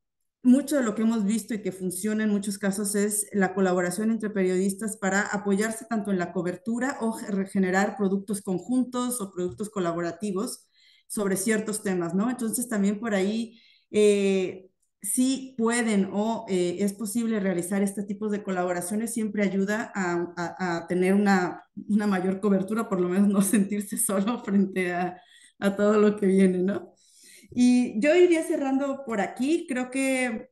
mucho de lo que hemos visto y que funciona en muchos casos es la colaboración entre periodistas para apoyarse tanto en la cobertura o generar productos conjuntos o productos colaborativos sobre ciertos temas, ¿no? Entonces también por ahí si pueden o es posible realizar este tipo de colaboraciones, siempre ayuda a tener una mayor cobertura, por lo menos no sentirse solo frente a todo lo que viene, ¿no? Y yo iría cerrando por aquí. Creo que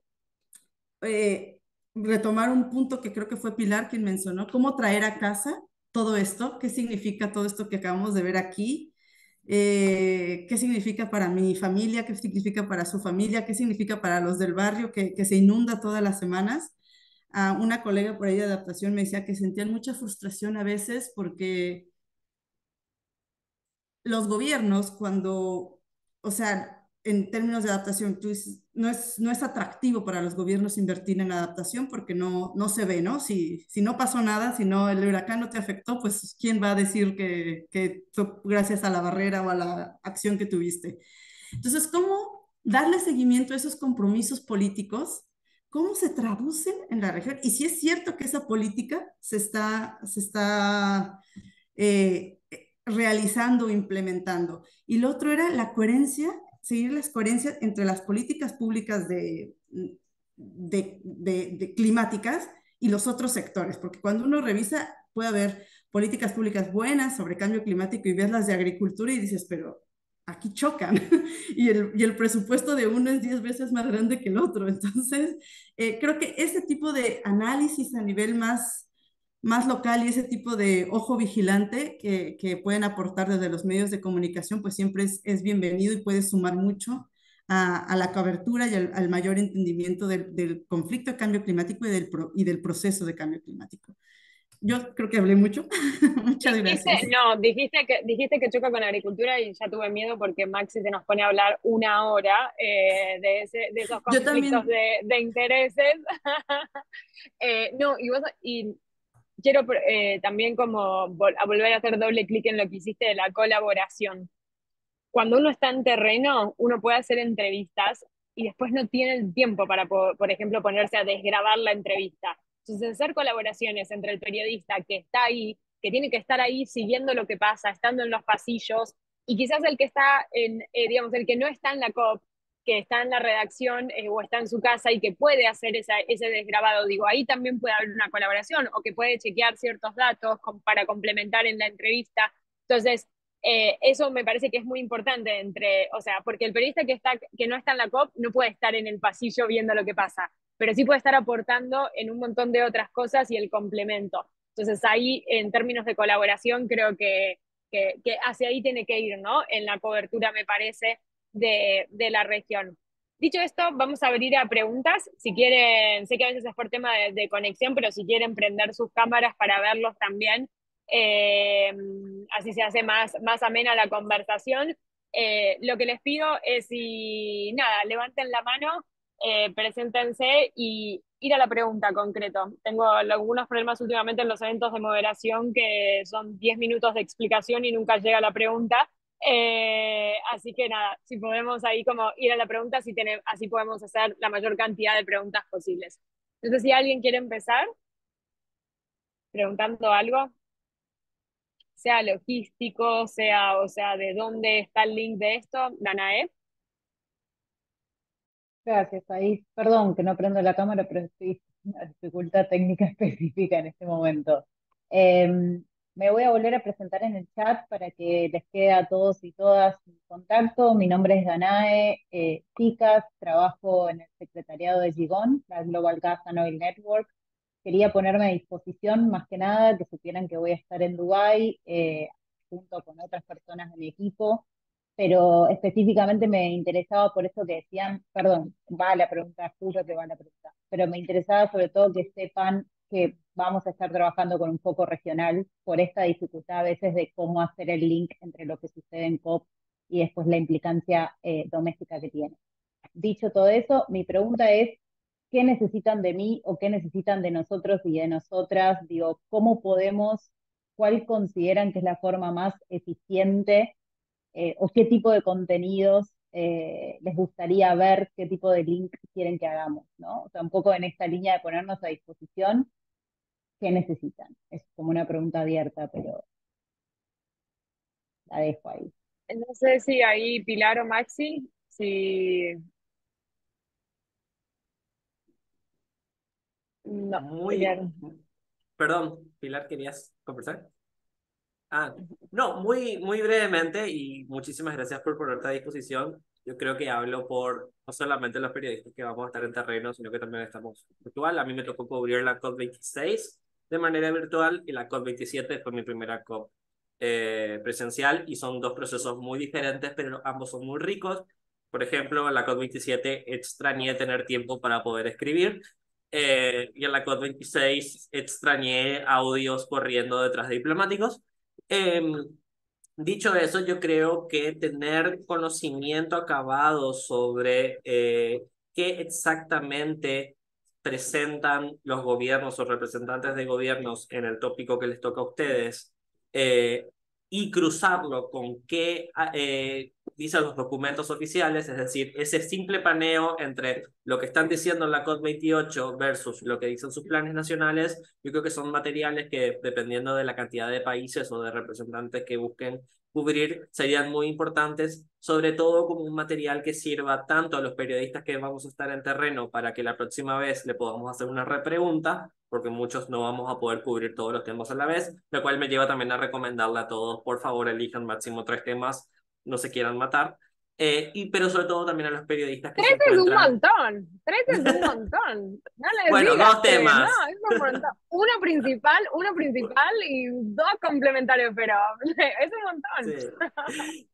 retomar un punto que creo que fue Pilar quien mencionó, cómo traer a casa todo esto, qué significa todo esto que acabamos de ver aquí, qué significa para mi familia, qué significa para su familia, qué significa para los del barrio que se inunda todas las semanas. Una colega por ahí de adaptación me decía que sentían mucha frustración a veces porque los gobiernos cuando, o sea, en términos de adaptación, no es atractivo para los gobiernos invertir en adaptación porque no se ve, ¿no? Si no pasó nada, si no el huracán no te afectó, pues ¿quién va a decir que gracias a la barrera o a la acción que tuviste? Entonces, ¿cómo darle seguimiento a esos compromisos políticos? ¿Cómo se traducen en la región? Y si es cierto que esa política se está eh, realizando o implementando. Y lo otro era la coherencia, seguir las coherencias entre las políticas públicas de climáticas y los otros sectores, porque cuando uno revisa puede haber políticas públicas buenas sobre cambio climático y ves las de agricultura y dices, pero aquí chocan y el presupuesto de uno es 10 veces más grande que el otro. Entonces, creo que ese tipo de análisis a nivel más local y ese tipo de ojo vigilante que pueden aportar desde los medios de comunicación, pues siempre es bienvenido y puede sumar mucho a la cobertura y al mayor entendimiento del conflicto de cambio climático y del proceso de cambio climático. Yo creo que hablé mucho. Muchas gracias. Dijiste que choca con la agricultura y ya tuve miedo porque Maxi se nos pone a hablar una hora de esos Yo conflictos también, de intereses. No, y quiero también como a volver a hacer doble clic en lo que hiciste de la colaboración. Cuando uno está en terreno, uno puede hacer entrevistas y después no tiene el tiempo para, por ejemplo, ponerse a desgrabar la entrevista. Entonces, hacer colaboraciones entre el periodista que está ahí, que tiene que estar ahí siguiendo lo que pasa, estando en los pasillos, y quizás el que está digamos, el que no está en la COP, que está en la redacción o está en su casa y que puede hacer ese desgrabado. Digo, ahí también puede haber una colaboración o que puede chequear ciertos datos para complementar en la entrevista. Entonces, eso me parece que es muy importante o sea, porque el periodista que no está en la COP no puede estar en el pasillo viendo lo que pasa, pero sí puede estar aportando en un montón de otras cosas y el complemento. Entonces ahí, en términos de colaboración, creo que hacia ahí tiene que ir, ¿no? En la cobertura, me parece, de la región. Dicho esto, vamos a abrir a preguntas. Si quieren, sé que a veces es por tema de conexión, pero si quieren prender sus cámaras para verlos también, así se hace más amena la conversación. Lo que les pido es si, nada, levanten la mano, preséntense y ir a la pregunta concreto. Tengo algunos problemas últimamente en los eventos de moderación que son 10 minutos de explicación y nunca llega la pregunta. Así que nada, si podemos ahí como ir a la pregunta, así podemos hacer la mayor cantidad de preguntas posibles. No sé si alguien quiere empezar preguntando algo, sea logístico, o sea, de dónde está el link de esto. Danae. Gracias, ahí. Perdón que no prendo la cámara, pero estoy en una dificultad técnica específica en este momento. Me voy a volver a presentar en el chat para que les quede a todos y todas mi contacto. Mi nombre es Danae Ticas, trabajo en el secretariado de GIGON, la Global Gas and Oil Network. Quería ponerme a disposición, más que nada, que supieran que voy a estar en Dubái junto con otras personas de mi equipo, pero específicamente me interesaba por eso que decían, perdón, va la pregunta, juro que va la pregunta, pero me interesaba sobre todo que sepan que vamos a estar trabajando con un foco regional por esta dificultad a veces de cómo hacer el link entre lo que sucede en COP y después la implicancia doméstica que tiene. Dicho todo eso, mi pregunta es, ¿qué necesitan de mí o qué necesitan de nosotros y de nosotras? Digo, ¿cómo podemos, cuál consideran que es la forma más eficiente o qué tipo de contenidos les gustaría ver, qué tipo de link quieren que hagamos, ¿no? O sea, un poco en esta línea de ponernos a disposición, ¿qué necesitan? Es como una pregunta abierta, pero la dejo ahí. No sé si ahí Pilar o Maxi, si... No, Muy, Pilar. perdón, Pilar, ¿querías conversar? Ah, no, muy brevemente y muchísimas gracias por ponerte a disposición. Yo creo que hablo por no solamente los periodistas que vamos a estar en terreno, sino que también estamos virtual. A mí me tocó cubrir la COP26 de manera virtual y la COP27 fue mi primera COP presencial y son dos procesos muy diferentes, pero ambos son muy ricos. Por ejemplo, en la COP27 extrañé tener tiempo para poder escribir. Y en la COP26 extrañé audios corriendo detrás de diplomáticos. Em, Dicho eso, yo creo que tener conocimiento acabado sobre qué exactamente presentan los gobiernos o representantes de gobiernos en el tópico que les toca a ustedes eh, y cruzarlo con qué dicen los documentos oficiales, es decir, ese simple paneo entre lo que están diciendo en la COP28 versus lo que dicen sus planes nacionales, yo creo que son materiales que, dependiendo de la cantidad de países o de representantes que busquen cubrir, serían muy importantes, sobre todo como un material que sirva tanto a los periodistas que vamos a estar en terreno para que la próxima vez le podamos hacer una repregunta, porque muchos no vamos a poder cubrir todos los temas a la vez, lo cual me lleva también a recomendarle a todos, por favor, elijan máximo 3 temas, no se quieran matar. Pero sobre todo también a los periodistas que Tres se es un encuentran... montón, tres es un montón. No les Bueno, digas 3, no, temas. es un montón. Uno principal y dos complementarios, pero es un montón. Sí.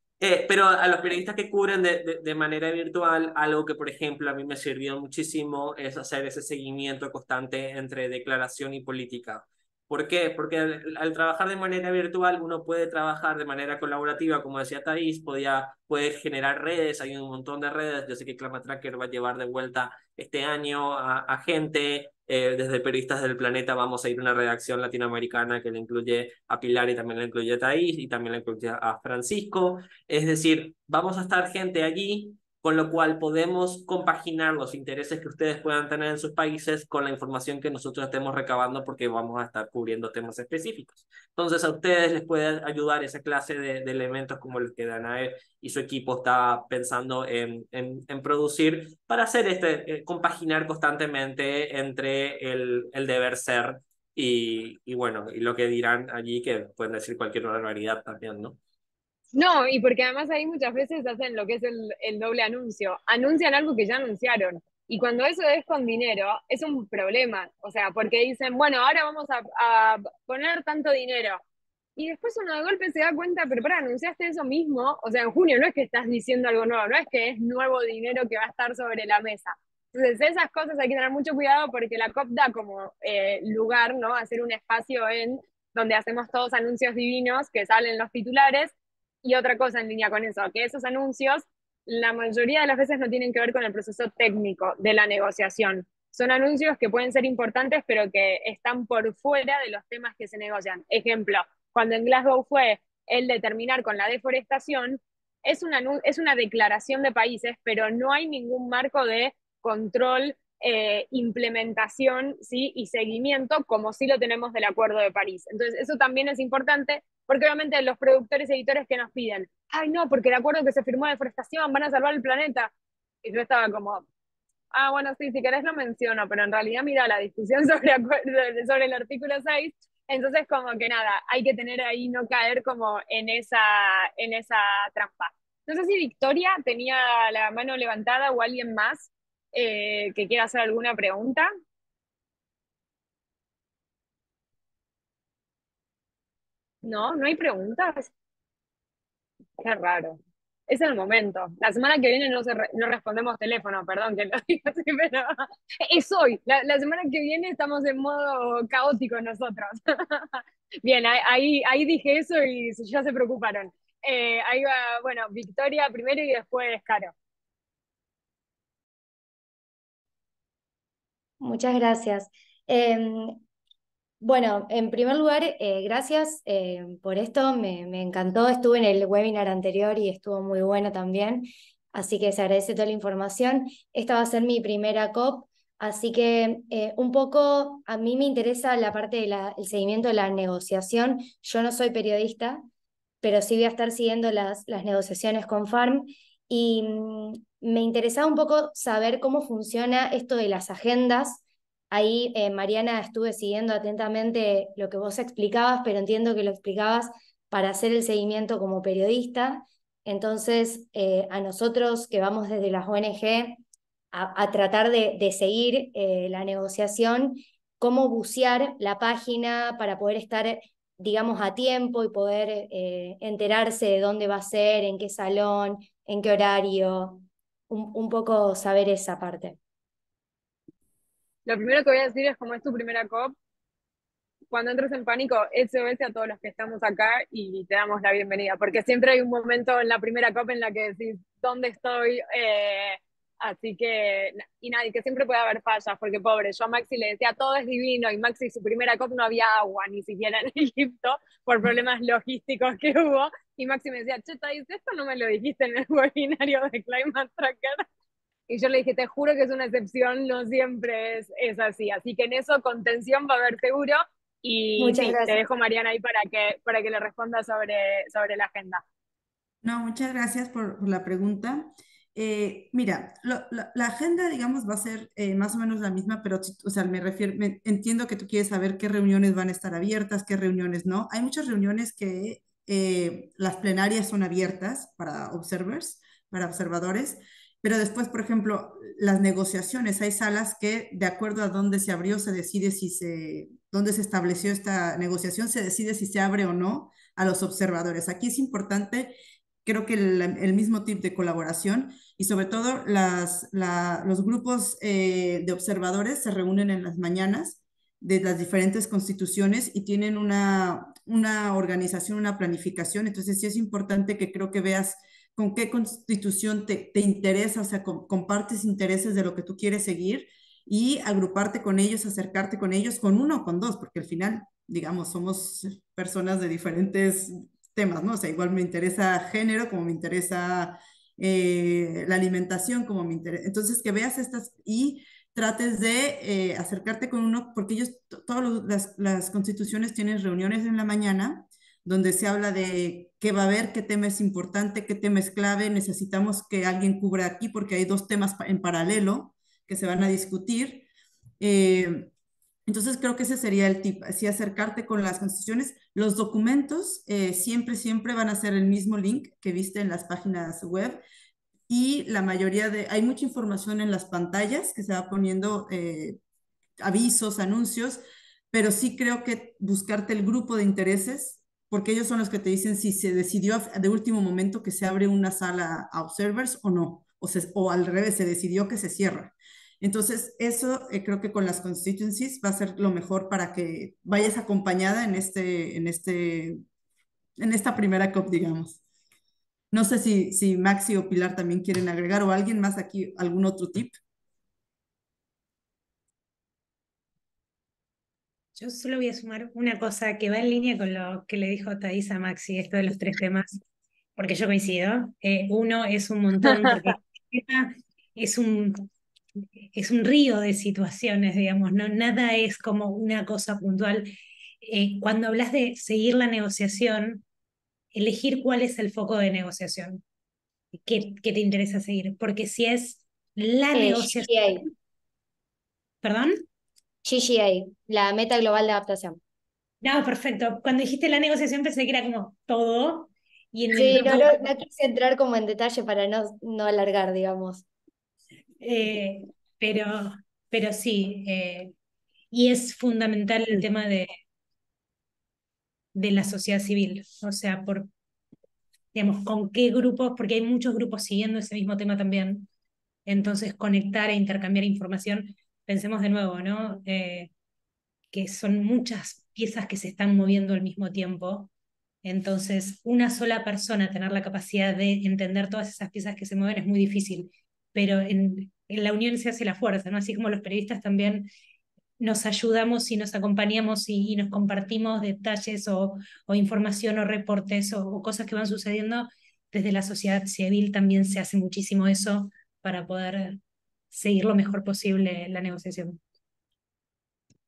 Pero a los periodistas que cubren de manera virtual, algo que, por ejemplo, a mí me sirvió muchísimo es hacer ese seguimiento constante entre declaración y política. ¿Por qué? Porque al trabajar de manera virtual uno puede trabajar de manera colaborativa, como decía Thais, puede generar redes, hay un montón de redes. Yo sé que Climatracker va a llevar de vuelta este año a gente, desde Periodistas del Planeta vamos a ir a una redacción latinoamericana que le incluye a Pilar y también le incluye a Thais y también le incluye a Francisco. Es decir, vamos a estar gente allí con lo cual podemos compaginar los intereses que ustedes puedan tener en sus países con la información que nosotros estemos recabando porque vamos a estar cubriendo temas específicos. Entonces a ustedes les puede ayudar esa clase de elementos como el que Danae y su equipo está pensando en producir para hacer compaginar constantemente entre el deber ser y bueno, y lo que dirán allí, que pueden decir cualquier barbaridad también, ¿no? No, y porque además ahí muchas veces hacen lo que es el doble anuncio. Anuncian algo que ya anunciaron. Y cuando eso es con dinero, es un problema. O sea, porque dicen, bueno, ahora vamos a poner tanto dinero. Y después uno de golpe se da cuenta, pero para, anunciaste eso mismo. O sea, en junio no es que estás diciendo algo nuevo, no es que es nuevo dinero que va a estar sobre la mesa. Entonces, esas cosas hay que tener mucho cuidado porque la COP da como lugar, ¿no? A hacer un espacio en donde hacemos todos anuncios divinos que salen los titulares y otra cosa en línea con eso, que esos anuncios la mayoría de las veces no tienen que ver con el proceso técnico de la negociación. Son anuncios que pueden ser importantes, pero que están por fuera de los temas que se negocian. Ejemplo, cuando en Glasgow fue el de terminar con la deforestación, es una declaración de países, pero no hay ningún marco de control, implementación, ¿sí? Y seguimiento, como sí lo tenemos del Acuerdo de París. Entonces, eso también es importante, porque obviamente los productores y editores que nos piden, ay, no, porque el acuerdo que se firmó de deforestación van a salvar el planeta. Y yo estaba como, ah, bueno, sí, si querés lo menciono, pero en realidad, mira, la discusión sobre el artículo 6, entonces como que nada, hay que tener ahí, no caer como en esa trampa. No sé si Victoria tenía la mano levantada o alguien más que quiera hacer alguna pregunta. No, no hay preguntas. Qué raro. Es el momento. La semana que viene no respondemos teléfono, perdón que lo diga así, pero es hoy. La semana que viene estamos en modo caótico nosotros. Bien, ahí dije eso y ya se preocuparon. Ahí va, bueno, Victoria primero y después Caro. Muchas gracias. Bueno, en primer lugar, gracias por esto, me encantó, estuve en el webinar anterior y estuvo muy bueno también, así que se agradece toda la información. Esta va a ser mi primera COP, así que un poco a mí me interesa la parte del seguimiento de la negociación. Yo no soy periodista, pero sí voy a estar siguiendo las negociaciones con Farm y me interesaba un poco saber cómo funciona esto de las agendas. Ahí, Mariana, estuve siguiendo atentamente lo que vos explicabas, pero entiendo que lo explicabas para hacer el seguimiento como periodista. Entonces, a nosotros que vamos desde las ONG a tratar de seguir la negociación, cómo bucear la página para poder estar, digamos, a tiempo y poder enterarse de dónde va a ser, en qué salón, en qué horario, un poco saber esa parte. Lo primero que voy a decir es, como es tu primera COP, cuando entres en pánico, SOS a todos los que estamos acá y te damos la bienvenida, porque siempre hay un momento en la primera COP en la que decís, ¿dónde estoy? Así que, y nadie, que siempre puede haber fallas, porque pobre, yo a Maxi le decía, todo es divino, y Maxi su primera COP no había agua, ni siquiera en Egipto, por problemas logísticos que hubo, y Maxi me decía, che, Thais, esto no me lo dijiste en el webinario de Climate Tracker. Y yo le dije, te juro que es una excepción, no siempre es así. Así que en eso contención va a haber seguro. Y Muchas sí, te gracias. dejo Mariana ahí para que le responda sobre la agenda. No, muchas gracias por la pregunta. Mira, la agenda, digamos, va a ser más o menos la misma, pero, o sea, entiendo que tú quieres saber qué reuniones van a estar abiertas, qué reuniones no. Hay muchas reuniones que las plenarias son abiertas para observers, para observadores, pero después, por ejemplo, las negociaciones, hay salas que, de acuerdo a dónde se abrió, se decide dónde se estableció esta negociación, se decide si se abre o no a los observadores. Aquí es importante, creo que el mismo tip de colaboración y sobre todo los grupos de observadores se reúnen en las mañanas de las diferentes constituciones y tienen una organización, una planificación. Entonces sí es importante que creo que veas con qué constitución te interesa, o sea, compartes intereses de lo que tú quieres seguir y agruparte con ellos, acercarte con ellos, con uno o con dos, porque al final, digamos, somos personas de diferentes temas, ¿no? O sea, igual me interesa género como me interesa la alimentación como mi interés. Entonces, que veas estas y trates de acercarte con uno, porque ellos, todas las constituciones tienen reuniones en la mañana donde se habla de qué va a haber, qué tema es importante, qué tema es clave, necesitamos que alguien cubra aquí porque hay dos temas en paralelo que se van a discutir. Entonces creo que ese sería el tip, así acercarte con las constituciones. Los documentos siempre van a ser el mismo link que viste en las páginas web y la mayoría hay mucha información en las pantallas que se va poniendo avisos, anuncios, pero sí creo que buscarte el grupo de intereses, porque ellos son los que te dicen si se decidió de último momento que se abre una sala a observers o no, o al revés, se decidió que se cierra. Entonces, eso creo que con las constituencies va a ser lo mejor para que vayas acompañada en esta primera COP, digamos. No sé si Maxi o Pilar también quieren agregar o alguien más aquí, algún otro tip. Yo solo voy a sumar una cosa que va en línea con lo que le dijo Thais a Maxi, esto de los 3 temas, porque yo coincido. Uno es un montón, porque es un, es un río de situaciones, digamos, no nada es como una cosa puntual. Cuando hablas de seguir la negociación, elegir cuál es el foco de negociación, qué te interesa seguir, porque si es la negociación, GGA, perdón. GGA, la Meta Global de Adaptación. No, perfecto. Cuando dijiste la negociación pensé que era como todo, y en el Sí, no, grupo, no quise entrar como en detalle para no alargar, digamos. eh, pero, pero sí, y es fundamental el tema de la sociedad civil, o sea, digamos, con qué grupos, porque hay muchos grupos siguiendo ese mismo tema también, entonces conectar e intercambiar información, pensemos de nuevo, ¿no? Que son muchas piezas que se están moviendo al mismo tiempo. Entonces, una sola persona tener la capacidad de entender todas esas piezas que se mueven es muy difícil, pero en la unión se hace la fuerza, ¿no? Así como los periodistas también nos ayudamos y nos acompañamos y nos compartimos detalles o información o reportes o cosas que van sucediendo, desde la sociedad civil también se hace muchísimo eso para poder seguir lo mejor posible la negociación.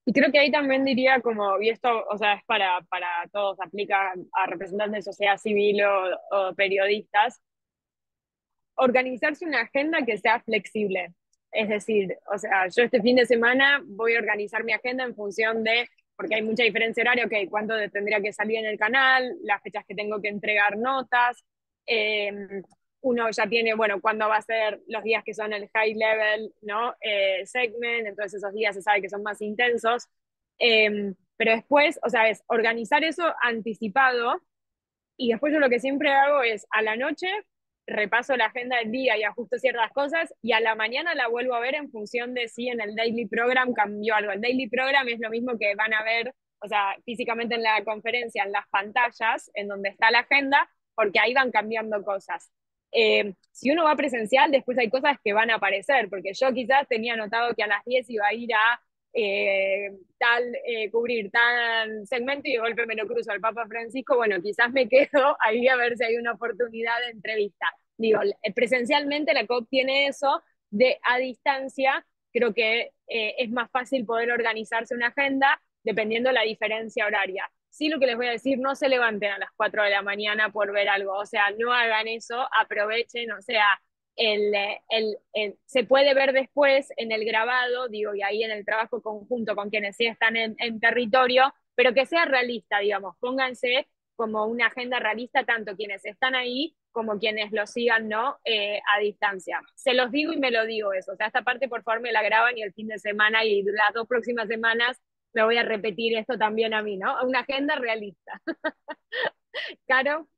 Y creo que ahí también diría como, y esto, o sea, es para todos, aplica a representantes de sociedad civil o periodistas, organizarse una agenda que sea flexible. Es decir, o sea, yo este fin de semana voy a organizar mi agenda en función de, porque hay mucha diferencia horaria, ok, cuándo tendría que salir en el canal, las fechas que tengo que entregar notas, eh, uno ya tiene, bueno, cuándo va a ser los días que son el high level, ¿no? Segment, entonces esos días se sabe que son más intensos. Pero después, o sea, es organizar eso anticipado y después yo lo que siempre hago es a la noche repaso la agenda del día y ajusto ciertas cosas y a la mañana la vuelvo a ver en función de si en el daily program cambió algo. El daily program es lo mismo que van a ver, o sea, físicamente en la conferencia, en las pantallas, en donde está la agenda, porque ahí van cambiando cosas. Si uno va presencial, después hay cosas que van a aparecer, porque yo quizás tenía anotado que a las 10 iba a ir a cubrir tal segmento y de golpe me lo cruzo al Papa Francisco, bueno, quizás me quedo ahí a ver si hay una oportunidad de entrevista. Digo, presencialmente la COP tiene eso, a distancia creo que es más fácil poder organizarse una agenda dependiendo de la diferencia horaria. Sí, lo que les voy a decir, no se levanten a las 4 de la mañana por ver algo, o sea, no hagan eso, aprovechen, o sea, se puede ver después en el grabado, digo, y ahí en el trabajo conjunto con quienes sí están en territorio, pero que sea realista, digamos, pónganse como una agenda realista, tanto quienes están ahí como quienes lo sigan, ¿no? A distancia. Se los digo y me lo digo eso, o sea, esta parte por favor me la graban y el fin de semana y las 2 próximas semanas me voy a repetir esto también a mí, ¿no? Una agenda realista. Caro.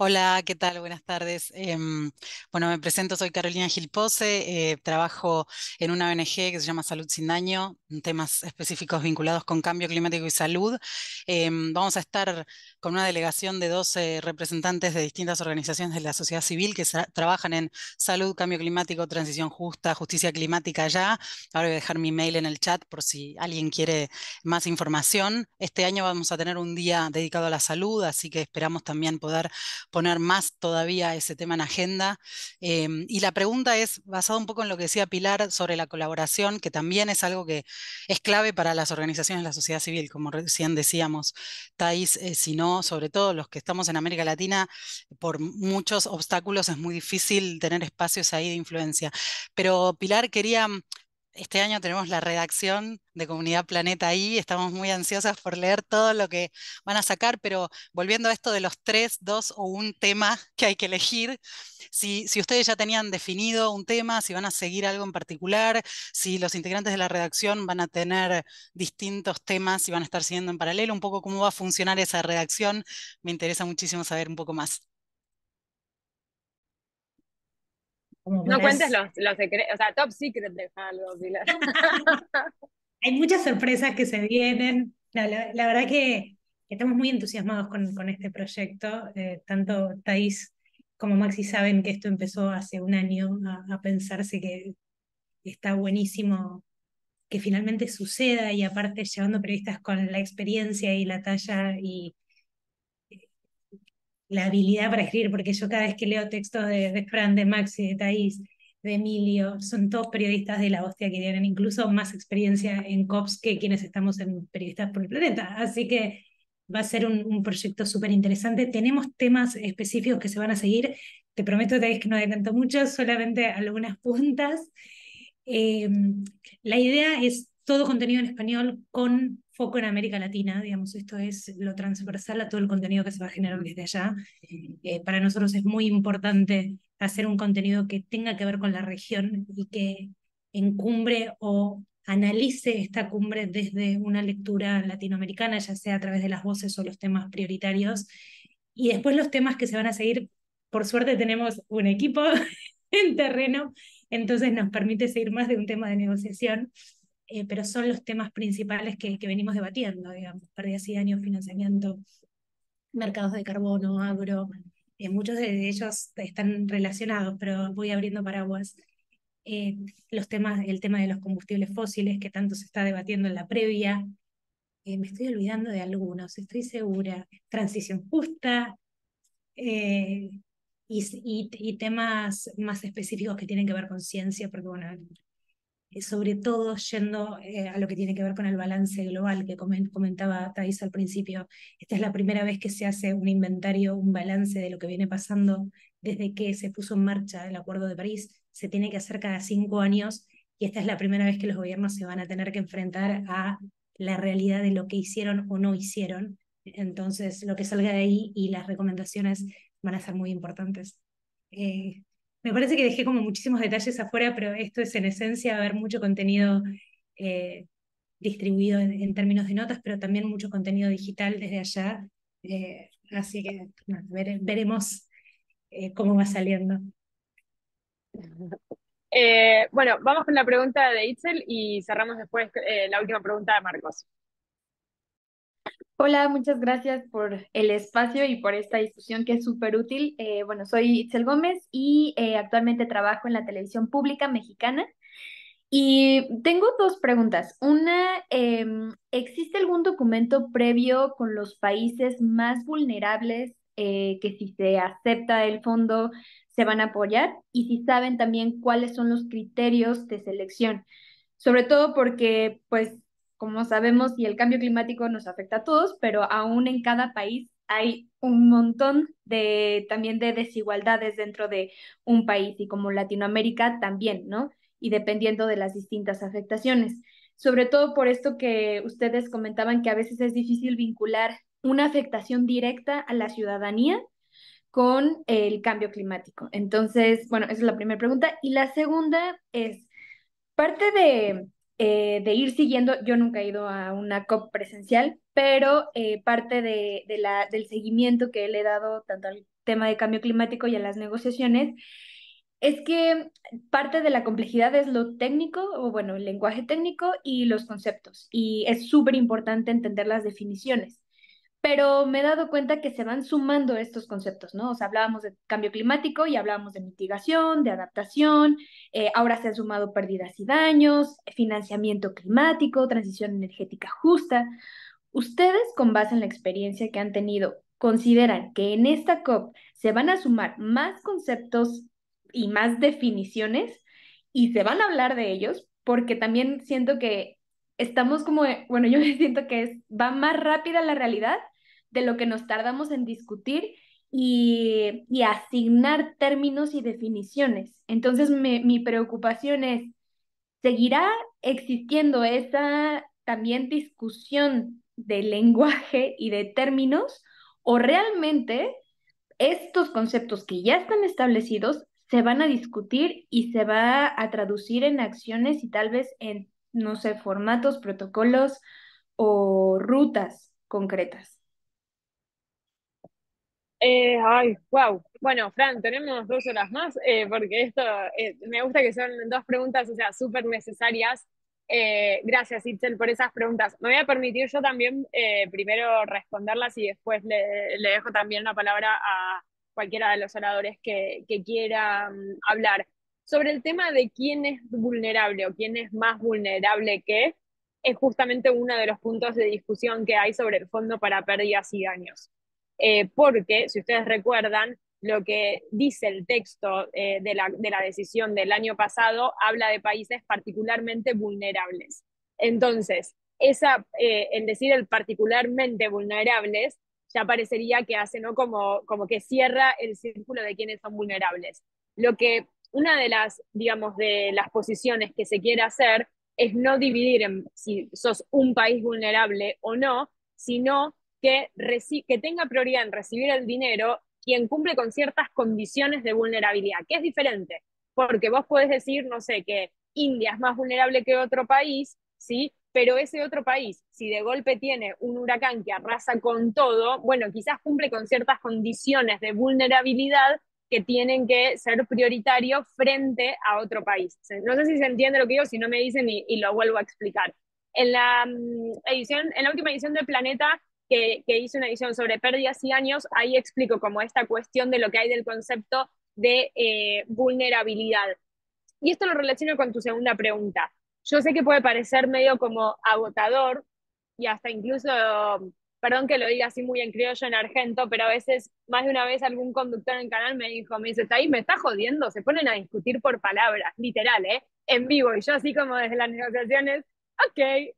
Hola, ¿qué tal? Buenas tardes. Bueno, me presento, soy Carolina Gilpose, trabajo en una ONG que se llama Salud Sin Daño, en temas específicos vinculados con cambio climático y salud. Vamos a estar con una delegación de 12 representantes de distintas organizaciones de la sociedad civil que trabajan en salud, cambio climático, transición justa, justicia climática ya. Ahora voy a dejar mi mail en el chat por si alguien quiere más información. Este año vamos a tener un día dedicado a la salud, así que esperamos también poder poner más todavía ese tema en agenda. Y la pregunta es basada un poco en lo que decía Pilar sobre la colaboración, que también es algo que es clave para las organizaciones de la sociedad civil, como recién decíamos, Thais, sino sobre todo los que estamos en América Latina, por muchos obstáculos es muy difícil tener espacios ahí de influencia. Pero Pilar, este año tenemos la redacción de Comunidad Planeta ahí, estamos muy ansiosas por leer todo lo que van a sacar, pero volviendo a esto de los 3, 2 o un tema que hay que elegir, si ustedes ya tenían definido un tema, si van a seguir algo en particular, si los integrantes de la redacción van a tener distintos temas, si van a estar siguiendo en paralelo, un poco cómo va a funcionar esa redacción, me interesa muchísimo saber un poco más. Como No podrás, cuentes los secretos, o sea, top secret de algo, Pilar. hay muchas sorpresas que se vienen. No, la verdad que estamos muy entusiasmados con este proyecto. Tanto Thais como Maxi saben que esto empezó hace un año a pensarse que está buenísimo que finalmente suceda, y aparte llevando periodistas con la experiencia y la talla y la habilidad para escribir, porque yo cada vez que leo textos de Fran, de Maxi, de Thais, de Emilio, son todos periodistas de la hostia que tienen incluso más experiencia en COPS que quienes estamos en Periodistas por el Planeta. Así que va a ser un proyecto súper interesante. Tenemos temas específicos que se van a seguir. Te prometo, Thais, que no adelanto mucho, solamente algunas puntas. Eh, la idea es todo contenido en español con foco en América Latina, digamos, esto es lo transversal a todo el contenido que se va a generar desde allá. Para nosotros es muy importante hacer un contenido que tenga que ver con la región y que encumbre o analice esta cumbre desde una lectura latinoamericana, ya sea a través de las voces o los temas prioritarios. Y después los temas que se van a seguir, por suerte tenemos un equipo en terreno, entonces nos permite seguir más de un tema de negociación, pero son los temas principales que venimos debatiendo, digamos, pérdidas y daños, financiamiento, mercados de carbono, agro. Muchos de ellos están relacionados, pero voy abriendo paraguas. El tema de los combustibles fósiles que tanto se está debatiendo en la previa. Me estoy olvidando de algunos, estoy segura. Transición justa, eh, y temas más específicos que tienen que ver con ciencia, porque bueno, sobre todo yendo a lo que tiene que ver con el balance global que comentaba Thais al principio. Esta es la primera vez que se hace un inventario, un balance de lo que viene pasando desde que se puso en marcha el Acuerdo de París. Se tiene que hacer cada 5 años, y esta es la primera vez que los gobiernos se van a tener que enfrentar a la realidad de lo que hicieron o no hicieron. Entonces, lo que salga de ahí y las recomendaciones van a ser muy importantes. Me parece que dejé como muchísimos detalles afuera, pero esto es en esencia haber mucho contenido eh, distribuido en términos de notas, pero también mucho contenido digital desde allá. Así que no, veremos cómo va saliendo. Bueno, vamos con la pregunta de Itzel y cerramos después la última pregunta de Marcos. Hola, muchas gracias por el espacio y por esta discusión que es súper útil. Bueno, soy Itzel Gómez y actualmente trabajo en la televisión pública mexicana. Y tengo dos preguntas. Una, ¿existe algún documento previo con los países más vulnerables que si se acepta el fondo se van a apoyar? Y si saben también cuáles son los criterios de selección. Sobre todo porque, pues, como sabemos, y el cambio climático nos afecta a todos, pero aún en cada país hay un montón de también de desigualdades dentro de un país y como Latinoamérica también, ¿no? Y dependiendo de las distintas afectaciones. Sobre todo por esto que ustedes comentaban que a veces es difícil vincular una afectación directa a la ciudadanía con el cambio climático. Entonces, bueno, esa es la primera pregunta. Y la segunda es, parte de ir siguiendo, yo nunca he ido a una COP presencial, pero parte del seguimiento que le he dado tanto al tema de cambio climático y a las negociaciones, es que parte de la complejidad es lo técnico, o bueno, el lenguaje técnico y los conceptos, y es súper importante entender las definiciones. Pero me he dado cuenta que se van sumando estos conceptos, ¿no? O sea, hablábamos de cambio climático y hablábamos de mitigación, de adaptación, ahora se han sumado pérdidas y daños, financiamiento climático, transición energética justa. Ustedes, con base en la experiencia que han tenido, consideran que en esta COP se van a sumar más conceptos y más definiciones y se van a hablar de ellos, porque también siento que estamos como, bueno, yo siento que va más rápida la realidad de lo que nos tardamos en discutir y asignar términos y definiciones. Entonces, mi preocupación es, ¿seguirá existiendo esa también discusión de lenguaje y de términos o realmente estos conceptos que ya están establecidos se van a discutir y se va a traducir en acciones y tal vez en, no sé, formatos, protocolos o rutas concretas? Ay, wow. Bueno, Fran, tenemos 2 horas más, porque esto me gusta que son 2 preguntas, o sea, súper necesarias. Gracias, Itzel, por esas preguntas. Me voy a permitir yo también primero responderlas y después le dejo también la palabra a cualquiera de los oradores que quiera hablar. Sobre el tema de quién es vulnerable o quién es más vulnerable que, es justamente uno de los puntos de discusión que hay sobre el Fondo para Pérdidas y Daños, porque, si ustedes recuerdan, lo que dice el texto de la decisión del año pasado habla de países particularmente vulnerables. Entonces, en decir el particularmente vulnerables, ya parecería que hace, ¿no? Como que cierra el círculo de quienes son vulnerables. Una de las, digamos, de las posiciones que se quiere hacer es no dividir en si sos un país vulnerable o no, sino que tenga prioridad en recibir el dinero quien cumple con ciertas condiciones de vulnerabilidad, que es diferente, porque vos podés decir, no sé, que India es más vulnerable que otro país, ¿sí? Pero ese otro país, si de golpe tiene un huracán que arrasa con todo, bueno, quizás cumple con ciertas condiciones de vulnerabilidad que tienen que ser prioritarios frente a otro país. No sé si se entiende lo que digo, si no me dicen y lo vuelvo a explicar. En la última edición de Planeta, que hice una edición sobre pérdidas y daños, ahí explico como esta cuestión de lo que hay del concepto de vulnerabilidad. Y esto lo relaciono con tu segunda pregunta. Yo sé que puede parecer medio como agotador y hasta incluso, perdón que lo diga así muy en criollo en argento, pero a veces, más de una vez algún conductor en canal me dice, está ahí, me está jodiendo, se ponen a discutir por palabras, literal, en vivo, y yo así como desde las negociaciones, ok,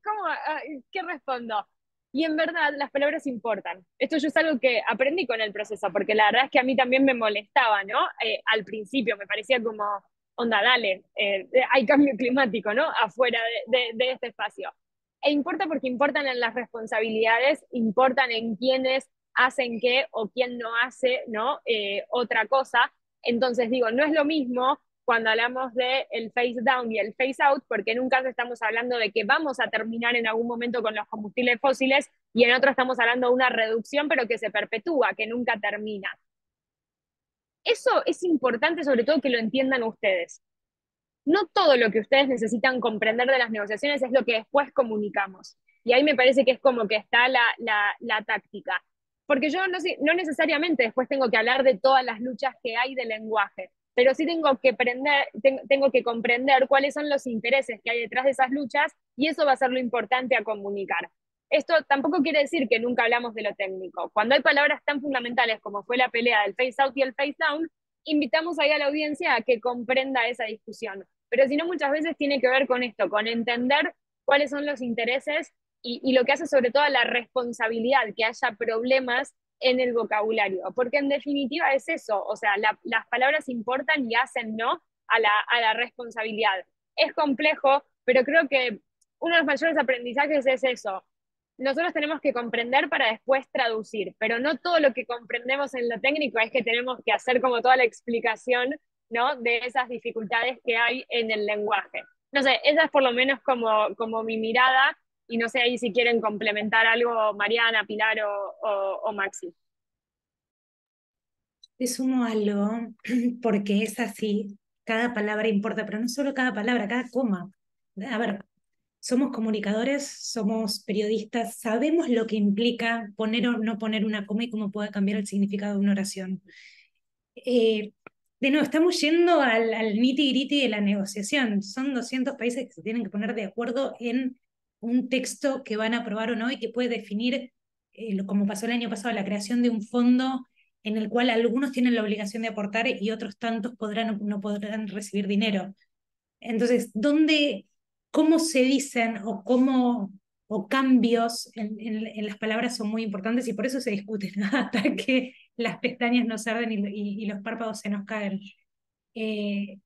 ¿qué respondo? Y en verdad las palabras importan. Esto yo es algo que aprendí con el proceso, porque la verdad es que a mí también me molestaba, ¿no? Al principio me parecía como, onda, dale, hay cambio climático, ¿no? Afuera de este espacio. E importa porque importan en las responsabilidades, importan en quiénes hacen qué o quién no hace, ¿no? Otra cosa. Entonces digo, no es lo mismo cuando hablamos de el phase down y el phase out, porque en un caso estamos hablando de que vamos a terminar en algún momento con los combustibles fósiles y en otro estamos hablando de una reducción, pero que se perpetúa, que nunca termina. Eso es importante, sobre todo que lo entiendan ustedes. No todo lo que ustedes necesitan comprender de las negociaciones es lo que después comunicamos. Y ahí me parece que es como que está la táctica. Porque yo no necesariamente después tengo que hablar de todas las luchas que hay de lenguaje, pero sí tengo que comprender cuáles son los intereses que hay detrás de esas luchas y eso va a ser lo importante a comunicar. Esto tampoco quiere decir que nunca hablamos de lo técnico. Cuando hay palabras tan fundamentales como fue la pelea del face out y el face down, invitamos ahí a la audiencia a que comprenda esa discusión. Pero si no, muchas veces tiene que ver con esto, con entender cuáles son los intereses y lo que hace sobre todo la responsabilidad, que haya problemas en el vocabulario, porque en definitiva es eso, o sea, las palabras importan y hacen no a la responsabilidad. Es complejo, pero creo que uno de los mayores aprendizajes es eso. Nosotros tenemos que comprender para después traducir, pero no todo lo que comprendemos en lo técnico es que tenemos que hacer como toda la explicación, ¿no? De esas dificultades que hay en el lenguaje. No sé, esa es por lo menos como mi mirada, y no sé ahí si quieren complementar algo Mariana, Pilar o Maxi. Te sumo algo, porque es así, cada palabra importa, pero no solo cada palabra, cada coma. A ver, somos comunicadores, somos periodistas, sabemos lo que implica poner o no poner una coma y cómo puede cambiar el significado de una oración. De nuevo, estamos yendo al nitty-gritty de la negociación. Son 200 países que se tienen que poner de acuerdo en un texto que van a aprobar o no y que puede definir como pasó el año pasado, la creación de un fondo en el cual algunos tienen la obligación de aportar y otros tantos no podrán recibir dinero. Entonces, cómo se dicen o cambios en las palabras son muy importantes y por eso se discuten hasta que las pestañas nos arden y los párpados se nos caen. Eh,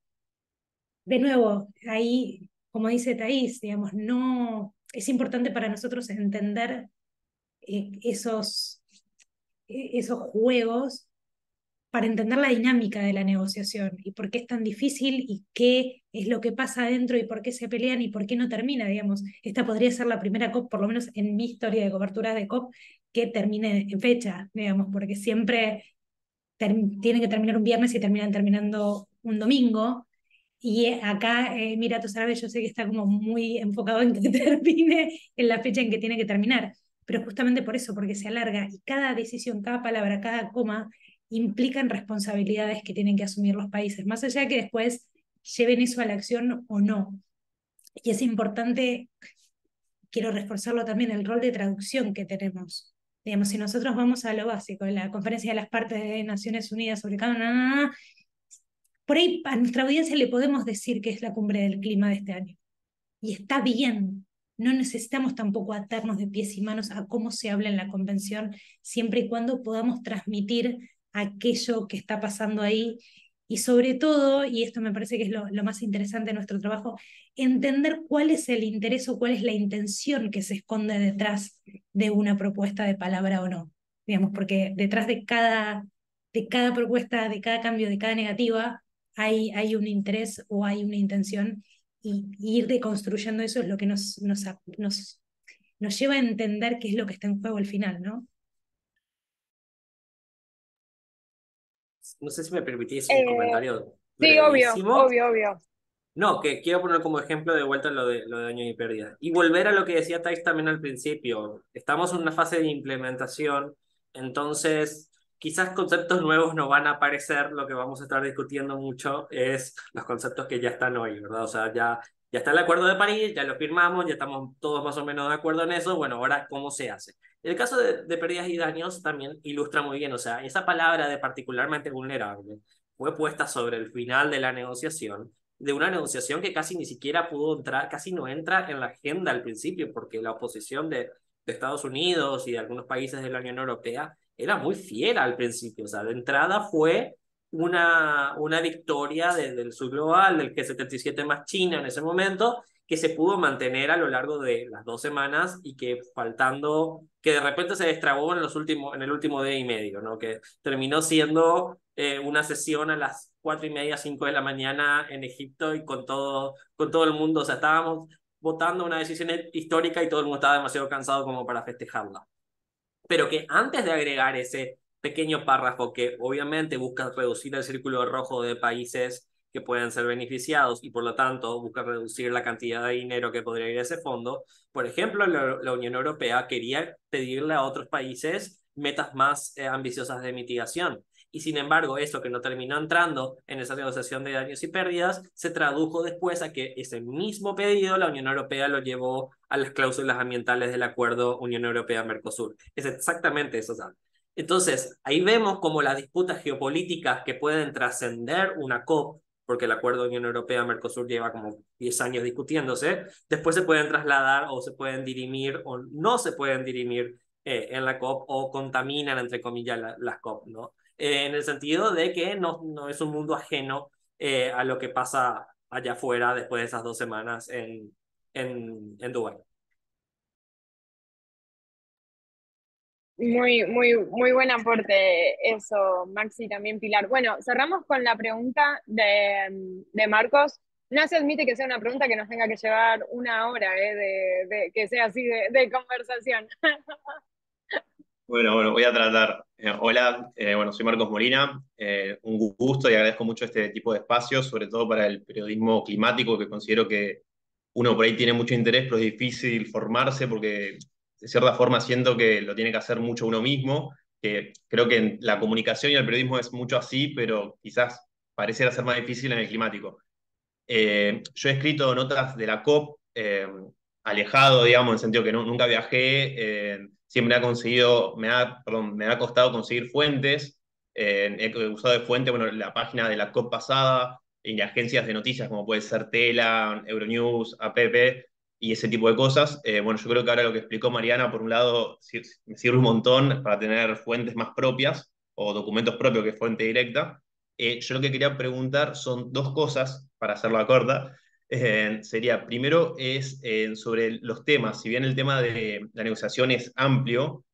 de nuevo, ahí, como dice Thaís, digamos, no, es importante para nosotros entender esos juegos para entender la dinámica de la negociación y por qué es tan difícil y qué es lo que pasa adentro y por qué se pelean y por qué no termina, digamos. Esta podría ser la primera COP, por lo menos en mi historia de cobertura de COP, que termine en fecha, digamos, porque siempre tienen que terminar un viernes y terminan terminando un domingo. Y acá, Emiratos Árabes, yo sé que está como muy enfocado en que termine en la fecha en que tiene que terminar, pero justamente por eso, porque se alarga y cada decisión, cada palabra, cada coma implican responsabilidades que tienen que asumir los países, más allá de que después lleven eso a la acción o no. Y es importante, quiero reforzarlo también, el rol de traducción que tenemos. Digamos, si nosotros vamos a lo básico, la conferencia de las partes de Naciones Unidas sobre cada... Por ahí a nuestra audiencia le podemos decir que es la cumbre del clima de este año. Y está bien. No necesitamos tampoco atarnos de pies y manos a cómo se habla en la convención, siempre y cuando podamos transmitir aquello que está pasando ahí. Y sobre todo, y esto me parece que es lo más interesante de nuestro trabajo, entender cuál es el interés o cuál es la intención que se esconde detrás de una propuesta de palabra o no. Digamos, porque detrás de cada propuesta, de cada cambio, de cada negativa, hay un interés o hay una intención y ir deconstruyendo eso es lo que nos lleva a entender qué es lo que está en juego al final, ¿no? No sé si me permitís un comentario Sí, obvio, brevísimo. obvio, obvio. No, que quiero poner como ejemplo de vuelta lo de daños y pérdidas. Y volver a lo que decía Thais también al principio. Estamos en una fase de implementación, entonces quizás conceptos nuevos no van a aparecer. Lo que vamos a estar discutiendo mucho es los conceptos que ya están hoy, ¿verdad? O sea, ya está el Acuerdo de París, ya lo firmamos, ya estamos todos más o menos de acuerdo en eso. Bueno, ahora, ¿cómo se hace? El caso de pérdidas y daños también ilustra muy bien, o sea, esa palabra de particularmente vulnerable fue puesta sobre el final de la negociación, de una negociación que casi ni siquiera pudo entrar, casi no entra en la agenda al principio, porque la oposición de Estados Unidos y de algunos países de la Unión Europea era muy fiera al principio. O sea, de entrada fue una victoria del Sur Global, del G77 más China en ese momento, que se pudo mantener a lo largo de las 2 semanas y que que de repente se destrabó en el último día y medio, ¿no? Que terminó siendo una sesión a las 4:30, 5 de la mañana en Egipto y con todo el mundo. O sea, estábamos votando una decisión histórica y todo el mundo estaba demasiado cansado como para festejarla. Pero que antes de agregar ese pequeño párrafo que obviamente busca reducir el círculo rojo de países que pueden ser beneficiados y por lo tanto busca reducir la cantidad de dinero que podría ir a ese fondo, por ejemplo, la Unión Europea quería pedirle a otros países metas más ambiciosas de mitigación. Y sin embargo, eso que no terminó entrando en esa negociación de daños y pérdidas se tradujo después a que ese mismo pedido la Unión Europea lo llevó a las cláusulas ambientales del acuerdo Unión Europea-Mercosur. Es exactamente eso, ¿sabes? Entonces, ahí vemos como las disputas geopolíticas que pueden trascender una COP, porque el acuerdo Unión Europea-Mercosur lleva como 10 años discutiéndose, después se pueden trasladar o se pueden dirimir o no se pueden dirimir en la COP o contaminan, entre comillas, las COP, ¿no? En el sentido de que no es un mundo ajeno a lo que pasa allá afuera después de esas 2 semanas en Dubái. Muy buen aporte eso, Maxi, también Pilar. Bueno, cerramos con la pregunta de Marcos. No se admite que sea una pregunta que nos tenga que llevar una hora, que sea así de conversación. Bueno, voy a tratar. Hola, bueno, soy Marcos Molina. Un gusto y agradezco mucho este tipo de espacios, sobre todo para el periodismo climático, que considero que uno por ahí tiene mucho interés, pero es difícil formarse porque de cierta forma siento que lo tiene que hacer mucho uno mismo, que creo que en la comunicación y el periodismo es mucho así, pero quizás pareciera ser más difícil en el climático. Yo he escrito notas de la COP, alejado, digamos, en el sentido que nunca viajé. siempre me ha costado conseguir fuentes. He usado de fuente, bueno, la página de la COP pasada y agencias de noticias como puede ser Tela, Euronews, APP y ese tipo de cosas. Bueno, yo creo que ahora lo que explicó Mariana, por un lado, me sirve un montón para tener fuentes más propias o documentos propios que es fuente directa. Yo lo que quería preguntar son dos cosas, para hacerla corta. Sería, primero es sobre los temas. Si bien el tema de la negociación es amplio,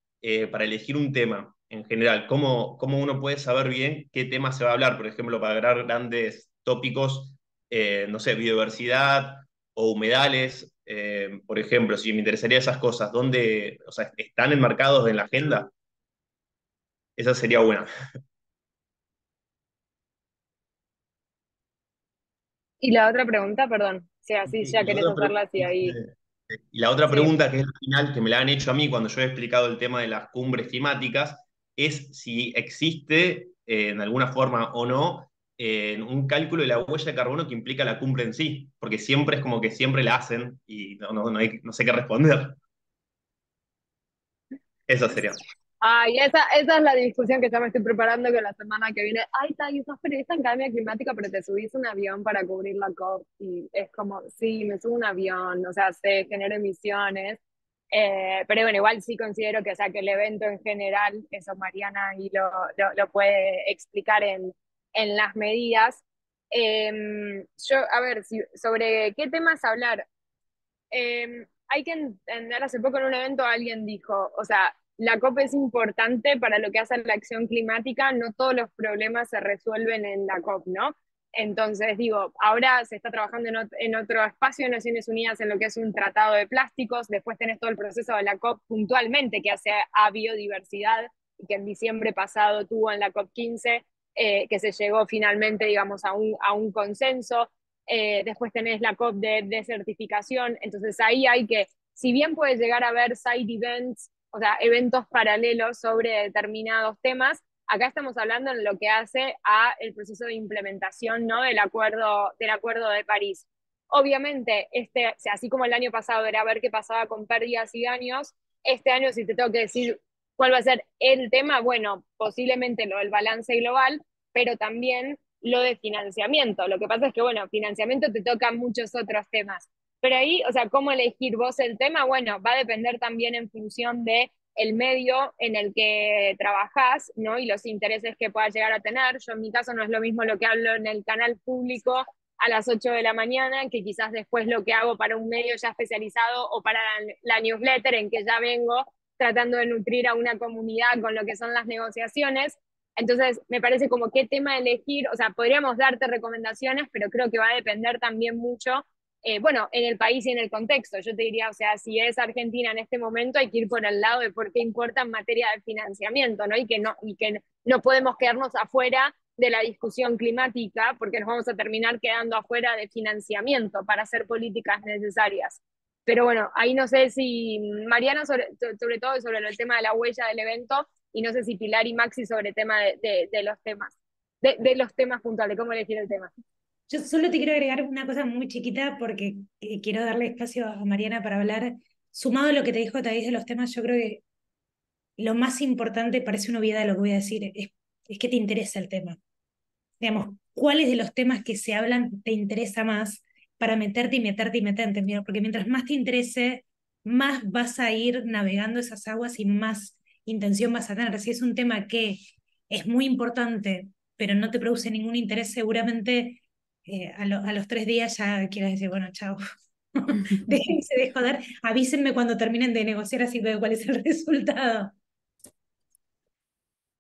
para elegir un tema en general, ¿cómo uno puede saber bien qué tema se va a hablar? Por ejemplo, para agarrar grandes tópicos, no sé, biodiversidad o humedales, por ejemplo, si me interesaría esas cosas, ¿dónde, o sea, están enmarcados en la agenda? Esa sería buena. Y la otra pregunta, perdón, si así Sí, ya querés hacerla así ahí. y la otra Sí. pregunta, que es la final, que me la han hecho a mí cuando yo he explicado el tema de las cumbres climáticas, es si existe, en alguna forma o no, un cálculo de la huella de carbono que implica la cumbre en sí, porque siempre es como que siempre la hacen y no sé qué responder. Esa sería. Ay, esa es la discusión que ya me estoy preparando que la semana que viene. Ay, y sos periodista en cambio climática, pero te subís un avión para cubrir la COP y es como, sí, me subo un avión, o sea, se genera emisiones. Pero bueno, igual sí considero que, o sea, que el evento en general, eso Mariana y lo puede explicar en las medidas. Yo, a ver, sobre qué temas hablar. Hay que entender, hace poco en un evento alguien dijo, o sea, la COP es importante para lo que hace la acción climática, no todos los problemas se resuelven en la COP, ¿no? Entonces, digo, ahora se está trabajando en otro espacio de Naciones Unidas en lo que es un tratado de plásticos, después tenés todo el proceso de la COP puntualmente que hace a biodiversidad y que en diciembre pasado tuvo en la COP 15, que se llegó finalmente, digamos, a un consenso. Después tenés la COP de certificación, entonces ahí hay que, si bien puede llegar a haber side events, o sea, eventos paralelos sobre determinados temas, acá estamos hablando en lo que hace a el proceso de implementación, ¿no? Del acuerdo de París. Obviamente, así como el año pasado era ver qué pasaba con pérdidas y daños, este año si te tengo que decir cuál va a ser el tema, bueno, posiblemente lo del balance global, pero también lo de financiamiento. Lo que pasa es que, bueno, financiamiento te tocan muchos otros temas. Pero ahí, o sea, ¿cómo elegir vos el tema? Bueno, va a depender también en función de el medio en el que trabajás, ¿no? Y los intereses que puedas llegar a tener. Yo en mi caso no es lo mismo lo que hablo en el canal público a las 8 de la mañana, que quizás después lo que hago para un medio ya especializado o para la newsletter en que ya vengo tratando de nutrir a una comunidad con lo que son las negociaciones. Entonces, me parece como qué tema elegir, o sea, podríamos darte recomendaciones, pero creo que va a depender también mucho, bueno, en el país y en el contexto. Yo te diría, o sea, si es Argentina en este momento, hay que ir por el lado de por qué importa en materia de financiamiento, ¿no? Y que no podemos quedarnos afuera de la discusión climática, porque nos vamos a terminar quedando afuera de financiamiento para hacer políticas necesarias. Pero bueno, ahí no sé si Mariana, sobre todo sobre el tema de la huella del evento, y no sé si Pilar y Maxi sobre el tema de los temas, de los temas puntuales, cómo elegir el tema. Yo solo te quiero agregar una cosa muy chiquita porque quiero darle espacio a Mariana para hablar. Sumado a lo que te dijo Thais de los temas, yo creo que lo más importante, parece una obviedad lo que voy a decir, es que te interesa el tema. Digamos, ¿cuáles de los temas que se hablan te interesa más para meterte y meterte y meterte? Porque mientras más te interese, más vas a ir navegando esas aguas y más intención vas a tener. Si es un tema que es muy importante, pero no te produce ningún interés, seguramente a los 3 días ya quieras decir, bueno, chao. Déjense de joder, avísenme cuando terminen de negociar así veo cuál es el resultado.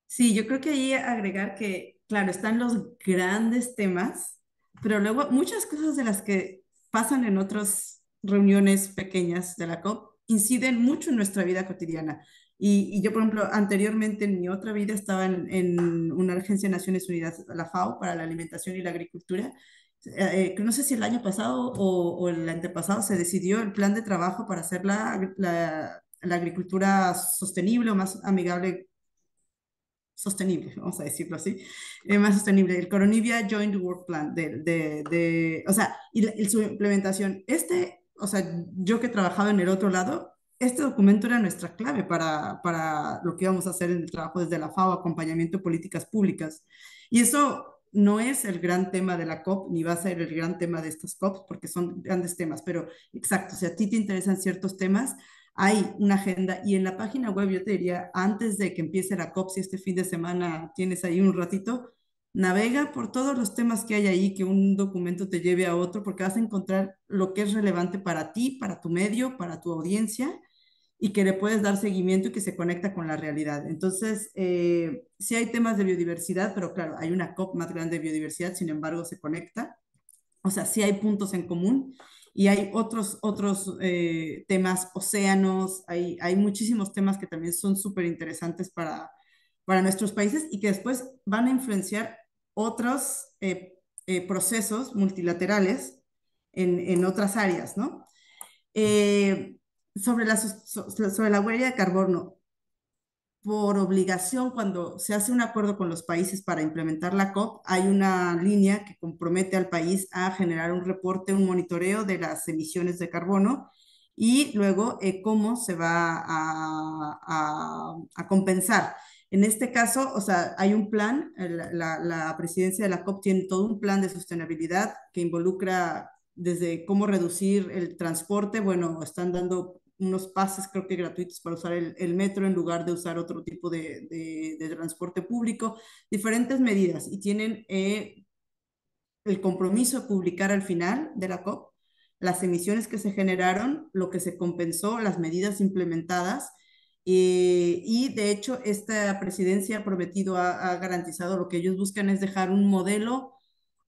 Sí, yo creo que ahí agregar que, claro, están los grandes temas, pero luego muchas cosas de las que pasan en otras reuniones pequeñas de la COP inciden mucho en nuestra vida cotidiana. Y yo, por ejemplo, anteriormente en mi otra vida estaba en una agencia de Naciones Unidas, la FAO, para la alimentación y la agricultura. No sé si el año pasado o el antepasado se decidió el plan de trabajo para hacer la agricultura sostenible o más amigable, sostenible, vamos a decirlo así, más sostenible, el Coronivia Joint Work Plan, o sea, y su implementación. O sea, yo que he trabajado en el otro lado, este documento era nuestra clave para lo que íbamos a hacer en el trabajo desde la FAO, acompañamiento de políticas públicas. Y eso no es el gran tema de la COP, ni va a ser el gran tema de estas COPs, porque son grandes temas, pero exacto, si a ti te interesan ciertos temas, hay una agenda y en la página web yo te diría, antes de que empiece la COP, si este fin de semana tienes ahí un ratito, navega por todos los temas que hay ahí, que un documento te lleve a otro, porque vas a encontrar lo que es relevante para ti, para tu medio, para tu audiencia, y que le puedes dar seguimiento y que se conecta con la realidad. Entonces, sí hay temas de biodiversidad, pero claro, hay una COP más grande de biodiversidad, sin embargo, se conecta. O sea, sí hay puntos en común y hay otros temas, océanos, hay muchísimos temas que también son súper interesantes para nuestros países y que después van a influenciar otros procesos multilaterales en otras áreas, ¿no? Eh, sobre la huella de carbono, por obligación, cuando se hace un acuerdo con los países para implementar la COP, hay una línea que compromete al país a generar un reporte, un monitoreo de las emisiones de carbono y luego cómo se va a compensar. En este caso, o sea, hay un plan, la presidencia de la COP tiene todo un plan de sostenibilidad que involucra desde cómo reducir el transporte, bueno, están dando unos pases creo que gratuitos para usar el metro en lugar de usar otro tipo de transporte público, diferentes medidas y tienen el compromiso de publicar al final de la COP las emisiones que se generaron, lo que se compensó, las medidas implementadas y de hecho esta presidencia ha prometido, ha garantizado lo que ellos buscan es dejar un modelo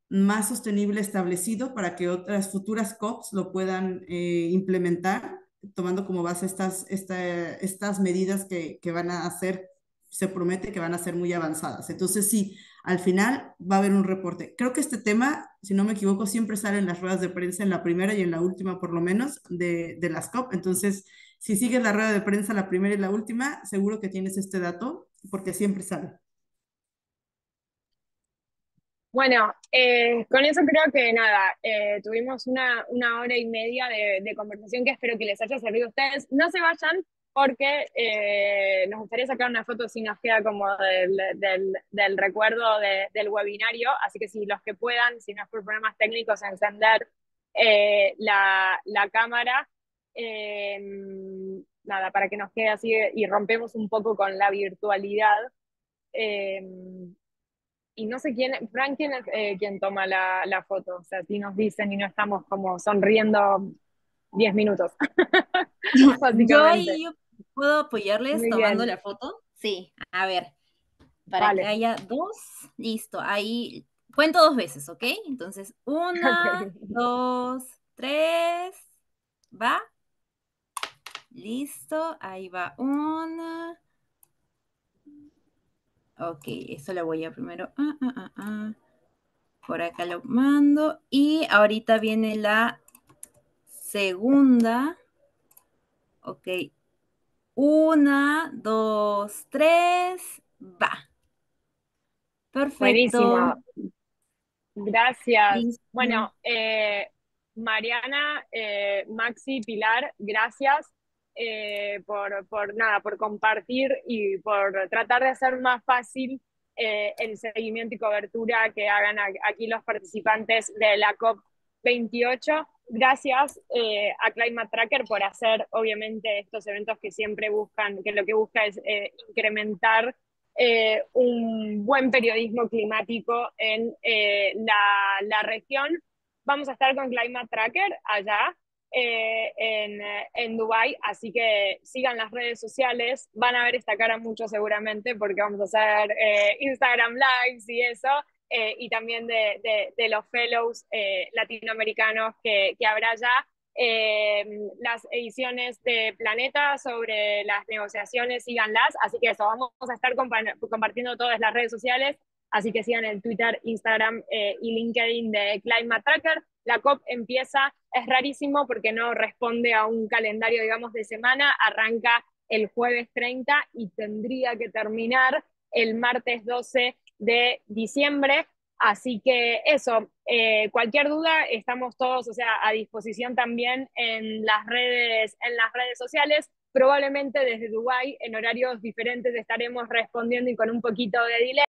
más sostenible establecido para que otras futuras COPs lo puedan implementar, tomando como base estas medidas que van a hacer, se promete que van a ser muy avanzadas. Entonces, sí, al final va a haber un reporte. Creo que este tema, si no me equivoco, siempre sale en las ruedas de prensa, en la primera y en la última, por lo menos, de las COP. Entonces, si sigues la rueda de prensa, la primera y la última, seguro que tienes este dato, porque siempre sale. Bueno, con eso creo que nada, tuvimos una hora y media de conversación que espero que les haya servido a ustedes. No se vayan porque nos gustaría sacar una foto si nos queda como del recuerdo del webinario, así que si los que puedan, si no es por problemas técnicos, encender la cámara, nada, para que nos quede así y rompemos un poco con la virtualidad. Y no sé quién, Frank, quién es quien toma la foto. O sea, si nos dicen y no estamos como sonriendo 10 minutos, Yo básicamente. ahí yo puedo apoyarles Muy tomando bien, la foto. Sí, a ver, para que vale. haya dos, listo. Ahí cuento dos veces, ¿ok? Entonces, una, Ok. dos, tres, va, listo, ahí va una. Ok, eso lo voy a primero. Por acá lo mando. Y ahorita viene la segunda. Ok. Una, dos, tres, va. Perfecto. Buenísimo. Gracias. Listo. Bueno, Mariana, Maxi, Pilar, gracias nada, por compartir y por tratar de hacer más fácil el seguimiento y cobertura que hagan aquí los participantes de la COP28. Gracias a Climate Tracker por hacer, obviamente, estos eventos que siempre buscan, que lo que busca es incrementar un buen periodismo climático en la región. Vamos a estar con Climate Tracker allá en Dubái, así que sigan las redes sociales, van a ver esta cara mucho seguramente porque vamos a hacer Instagram Lives y eso, y también de los fellows latinoamericanos que habrá allá. Las ediciones de Planeta sobre las negociaciones, síganlas, así que eso, vamos a estar compartiendo todas las redes sociales, así que sigan el Twitter, Instagram y LinkedIn de Climate Tracker. La COP empieza, es rarísimo porque no responde a un calendario, digamos, de semana, arranca el jueves 30 y tendría que terminar el martes 12 de diciembre. Así que eso, cualquier duda, estamos todos, o sea, a disposición también en las redes sociales. probablemente desde Dubái, en horarios diferentes, estaremos respondiendo y con un poquito de delay.